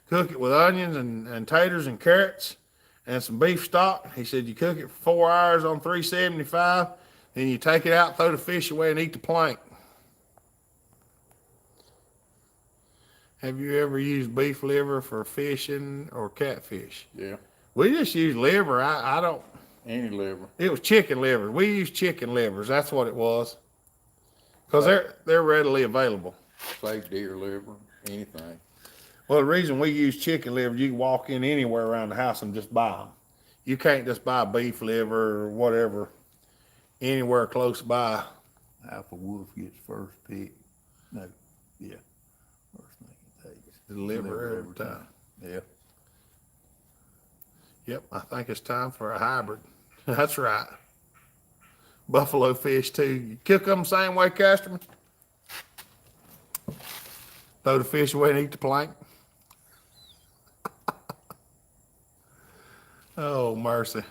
cook it with onions and taters and carrots and some beef stock. He said, you cook it for 4 hours on 375, then you take it out, throw the fish away, and eat the plank. Have you ever used beef liver for fishing or catfish? Yeah. We just use liver. I don't. Any liver. It was chicken liver. We use chicken livers. That's what it was. Because they're readily available. Say deer liver, anything. Well, the reason we use chicken liver, you can walk in anywhere around the house and just buy them. You can't just buy beef liver or whatever anywhere close by. Alpha Wolf gets first pick. No, yeah. First thing he takes. The liver every time. Yeah. Yep, I think it's time for a hybrid. That's right. Buffalo fish too. You cook them the same way, Casterman? Throw the fish away and eat the plank. Oh, mercy.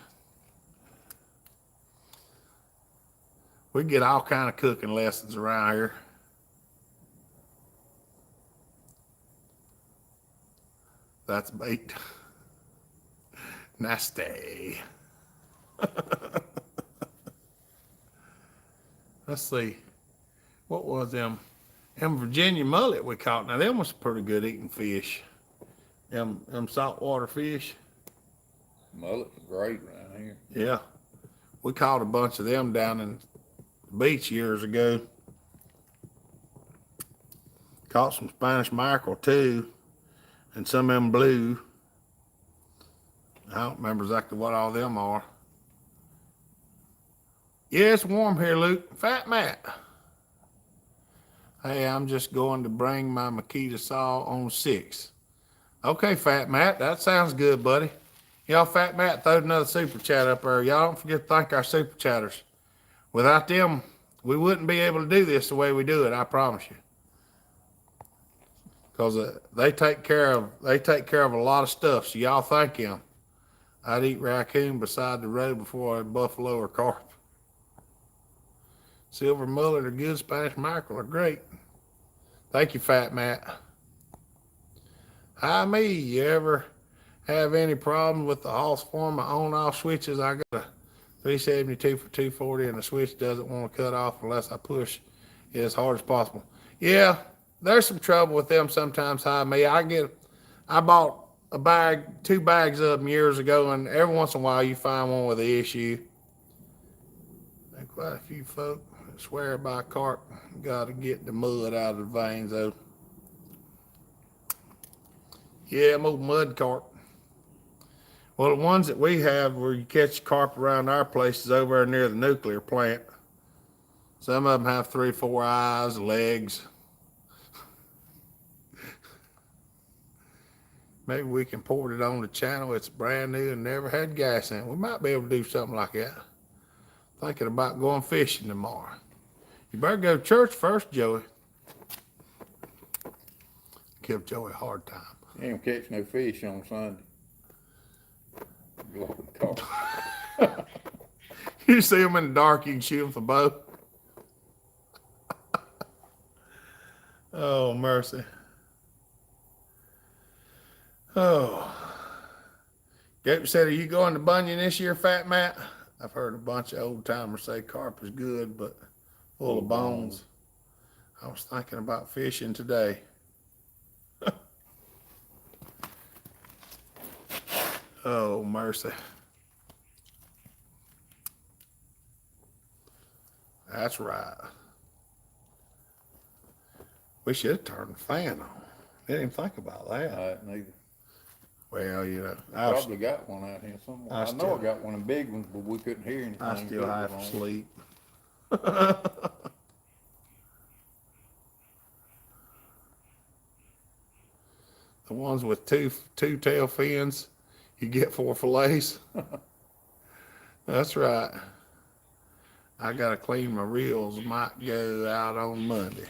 We get all kind of cooking lessons around here. That's bait. Nasty. Let's see. What was them? Them Virginia mullet we caught. Now, them was pretty good eating fish. Them saltwater fish. Mullet's great around here. Yeah. We caught a bunch of them down in the beach years ago. Caught some Spanish mackerel too. And some of them blue. I don't remember exactly what all them are. Yeah, it's warm here, Luke. Fat Matt. Hey, I'm just going to bring my Makita saw on 6. Okay, Fat Matt, that sounds good, buddy. Y'all, Fat Matt throwed another super chat up there. Y'all don't forget to thank our super chatters. Without them, we wouldn't be able to do this the way we do it, I promise you. Because they take care of a lot of stuff, so y'all thank them. I'd eat raccoon beside the road before I buffalo or carp. Silver mullet or good Spanish mackerel are great. Thank you, Fat Matt. Hi, me. You ever have any problem with the Hoss form of on-off switches? I got a 372 for 240 and the switch doesn't want to cut off unless I push it as hard as possible. Yeah, there's some trouble with them sometimes. Hi, me. I bought a bag, 2 bags of them years ago, and every once in a while you find one with an issue. And quite a few folk swear by carp. Got to get the mud out of the veins, though. Yeah, I'm old mud carp. Well, the ones that we have where you catch carp around our place is over near the nuclear plant. Some of them have 3 or 4 eyes, legs. Maybe we can port it on the channel. It's brand new and never had gas in it. We might be able to do something like that. Thinking about going fishing tomorrow. You better go to church first, Joey. Give Joey a hard time. You ain't gonna catch no fish on Sunday. Lord, God. You see them in the dark, you can shoot them for bow. Oh, mercy. Oh. Gabe said, are you going to Bunyan this year, Fat Matt? I've heard a bunch of old timers say carp is good, but full of bones. I was thinking about fishing today. Oh, mercy. That's right. We should have turned the fan on. Didn't even think about that. Neither. Well, you know, Probably got one out here somewhere. I know I got one of them big ones, but we couldn't hear anything. I still have to sleep. The ones with two tail fins, you get 4 fillets. That's right. I gotta clean my reels. Might go out on Monday.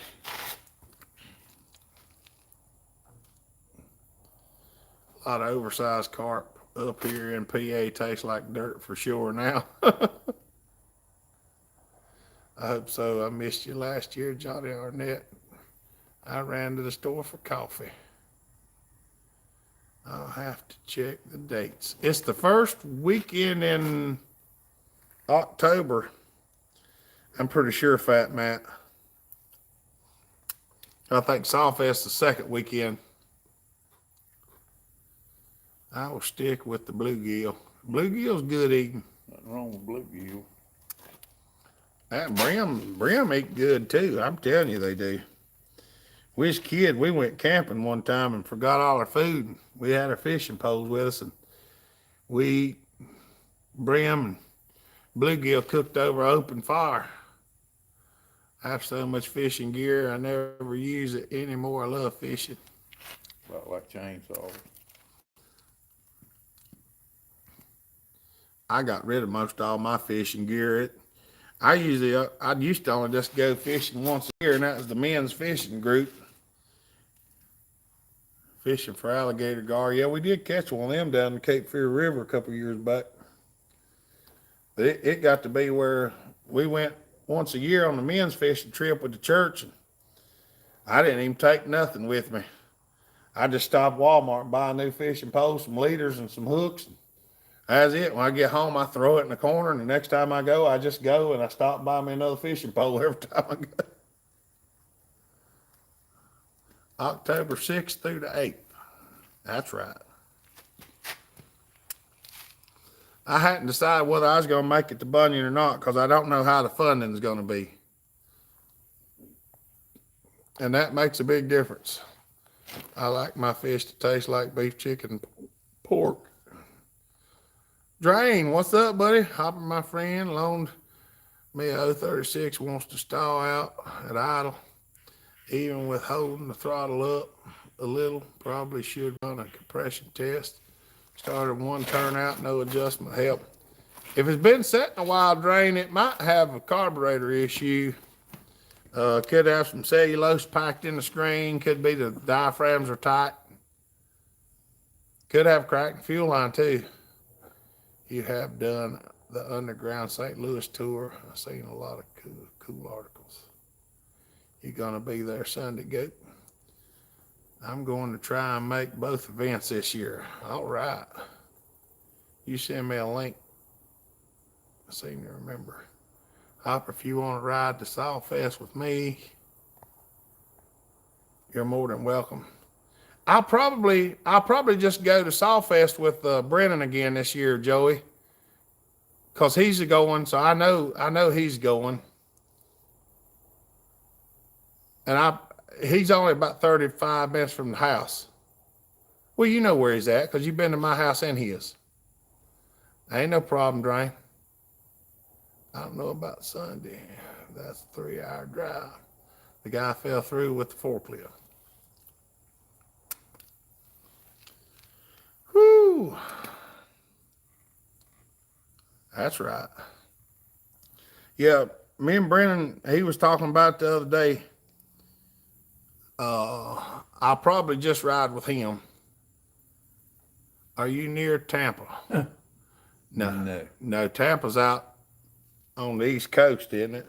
A lot of oversized carp up here in PA tastes like dirt for sure now. I hope so. I missed you last year, Johnny Arnett. I ran to the store for coffee. I'll have to check the dates. It's the first weekend in October. I'm pretty sure, Fat Matt. I think Sawfest the second weekend. I will stick with the bluegill. Bluegill's good eating. Nothing wrong with bluegill. That brim eat good too. I'm telling you they do. We was a kid, we went camping one time and forgot all our food. We had our fishing poles with us, and we eat brim and bluegill cooked over open fire. I have so much fishing gear, I never use it anymore. I love fishing. About like chainsaws. I got rid of most all my fishing gear. I used to only just go fishing once a year, and that was the men's fishing group. Fishing for alligator gar. Yeah, we did catch one of them down the Cape Fear River a couple of years back. But it got to be where we went once a year on the men's fishing trip with the church, and I didn't even take nothing with me. I just stopped Walmart and buy a new fishing pole, some leaders, and some hooks. That's it. When I get home, I throw it in the corner, and the next time I go, I just go and I stop and buy me another fishing pole every time I go. October 6th through the 8th. That's right. I hadn't decided whether I was going to make it to Bunyan or not because I don't know how the funding is going to be. And that makes a big difference. I like my fish to taste like beef, chicken, pork. Drain, what's up, buddy? Hopper, my friend, loaned me a 036, wants to stall out at idle. Even with holding the throttle up a little, probably should run a compression test. Started one turnout, no adjustment help. If it's been set in a while, Drain, it might have a carburetor issue. Could have some cellulose packed in the screen. Could be the diaphragms are tight. Could have cracked fuel line too. You have done the underground St. Louis tour. I've seen a lot of cool articles. You're gonna be there Sunday, Goat? I'm going to try and make both events this year. All right. You send me a link. I seem to remember. Hopper, if you want to ride to Sawfest with me, you're more than welcome. I'll probably just go to Sawfest with Brennan again this year, Joey, because he's going. So I know he's going, and he's only about 35 minutes from the house. Well, you know where he's at because you've been to my house and his. Ain't no problem, Drain. I don't know about Sunday. That's a 3-hour drive. The guy fell through with the forklift. Whew. That's right. Yeah, me and Brennan, he was talking about the other day. I'll probably just ride with him. Are you near Tampa? No, Tampa's out on the East Coast, isn't it?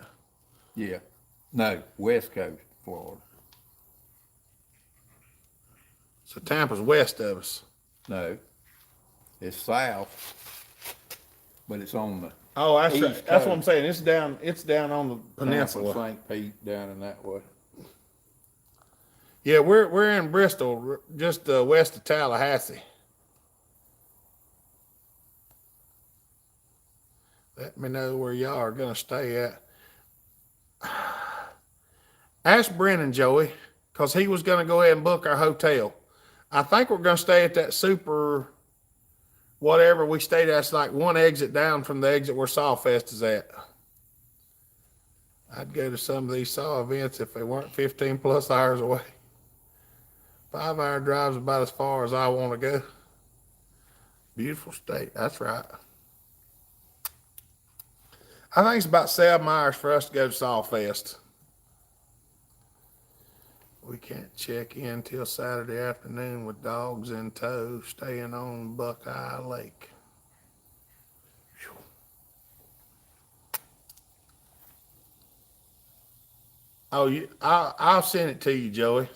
Yeah. No, West Coast, Florida. So Tampa's west of us. No, it's south, but it's on the Oh, that's East right. That's what I'm Coast. saying. It's down on the peninsula. St. Pete down in that way. Yeah, we're in Bristol, just west of Tallahassee. Let me know where y'all are gonna stay at. Ask Brennan, Joey, because he was gonna go ahead and book our hotel. I think we're gonna stay at that super whatever we stayed at. It's like one exit down from the exit where Sawfest is at. I'd go to some of these Saw events if they weren't 15 plus hours away. 5-hour drive's about as far as I want to go. Beautiful state. That's right. I think it's about 7 hours for us to go to Sawfest. We can't check in till Saturday afternoon with dogs in tow, staying on Buckeye Lake. Whew. Oh, I'll send it to you, Joey.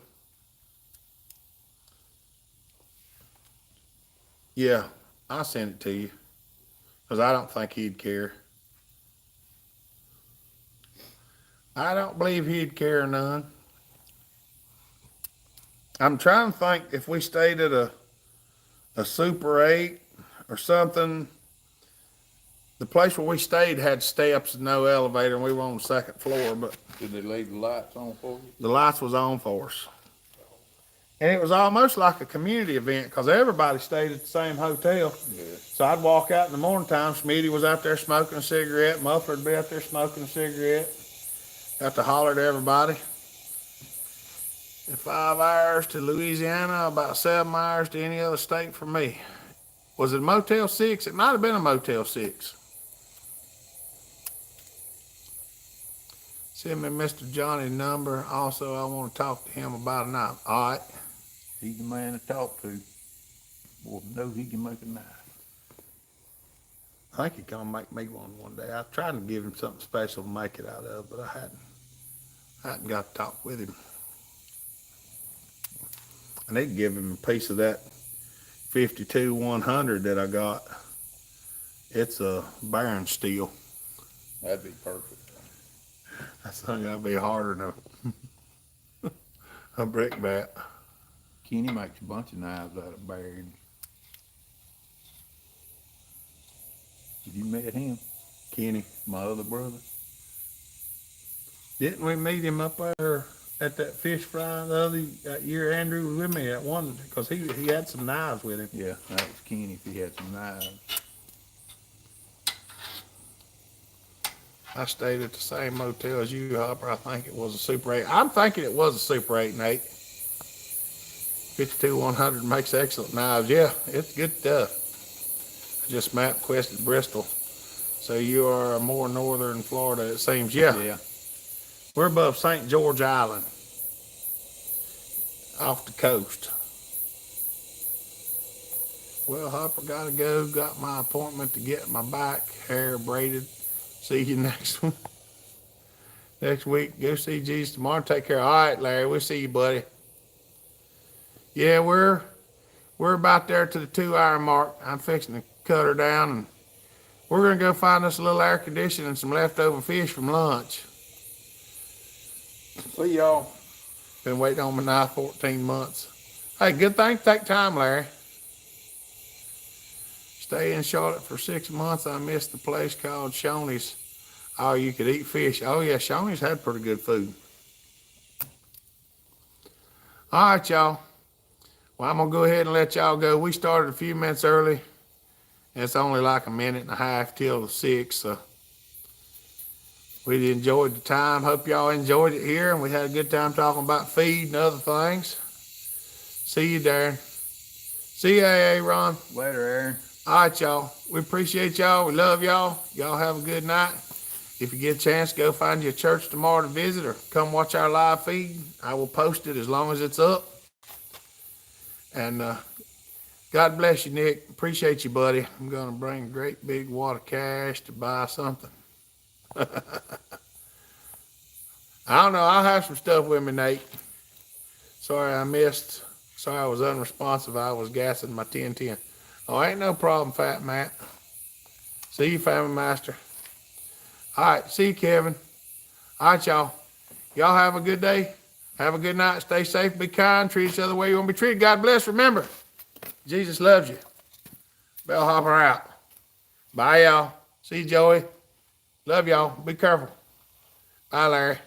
Yeah, I'll send it to you. Because I don't think he'd care. I don't believe he'd care none. I'm trying to think if we stayed at a Super 8 or something. The place where we stayed had steps and no elevator, and we were on the second floor, but Did they leave the lights on for you? the lights was on for us. And it was almost like a community event because everybody stayed at the same hotel. Yeah. So I'd walk out in the morning time. Smitty was out there smoking a cigarette. Muffler'd be out there smoking a cigarette. Got to holler to everybody. And 5 hours to Louisiana, about 7 hours to any other state for me. Was it a Motel 6? It might have been a Motel 6. Send me Mr. Johnny's number. Also, I want to talk to him about a knife. All right. He's the man to talk to. Boy, knows he can make a knife. I think he's gonna make me one day. I tried to give him something special to make it out of, but I hadn't got to talk with him. I need to give him a piece of that 52-100 that I got. It's a Baron steel. That'd be perfect. That's something that'd be harder than a brick bat. Kenny makes a bunch of knives out of buried. Have you met him? Kenny. My other brother? Didn't we meet him up there at that fish fry that year? Andrew was with me at one because he had some knives with him. Yeah, that was Kenny if he had some knives. I stayed at the same motel as you, Hopper. I think it was a Super 8. I'm thinking it was a Super 8 and 8. 52-100 makes excellent knives. Yeah, it's good stuff. I just MapQuested Bristol. So you are more northern Florida, it seems. Yeah. Yeah. We're above St. George Island, off the coast. Well, Hopper, gotta go. Got my appointment to get my back hair braided. See you next week. Go see Jesus tomorrow. Take care. All right, Larry. We'll see you, buddy. Yeah, we're about there to the 2-hour mark. I'm fixing to cut her down, and we're gonna go find us a little air conditioning and some leftover fish from lunch. See y'all. Been waiting on my knife 14 months. Hey, good thing to take time, Larry. Stay in Charlotte for 6 months. I missed the place called Shoney's. Oh, you could eat fish. Oh, yeah, Shoney's had pretty good food. All right, y'all. Well, I'm going to go ahead and let y'all go. We started a few minutes early. And it's only like a minute and a half till 6. So we enjoyed the time. Hope y'all enjoyed it here. And we had a good time talking about feed and other things. See you, Darren. See you, Ron. Later, Aaron. All right, y'all. We appreciate y'all. We love y'all. Y'all have a good night. If you get a chance, go find you a church tomorrow to visit or come watch our live feed. I will post it as long as it's up. And God bless you, Nick. Appreciate you, buddy. I'm going to bring a great big wad of cash to buy something. I don't know. I'll have some stuff with me, Nate. Sorry I missed. Sorry I was unresponsive. I was gassing my 1010. Oh, ain't no problem, Fat Matt. See you, Family Master. All right, see you, Kevin. All right, y'all. Y'all have a good day. Have a good night. Stay safe. Be kind. Treat each other the way you want to be treated. God bless. Remember, Jesus loves you. Bellhopper out. Bye, y'all. See you, Joey. Love y'all. Be careful. Bye, Larry.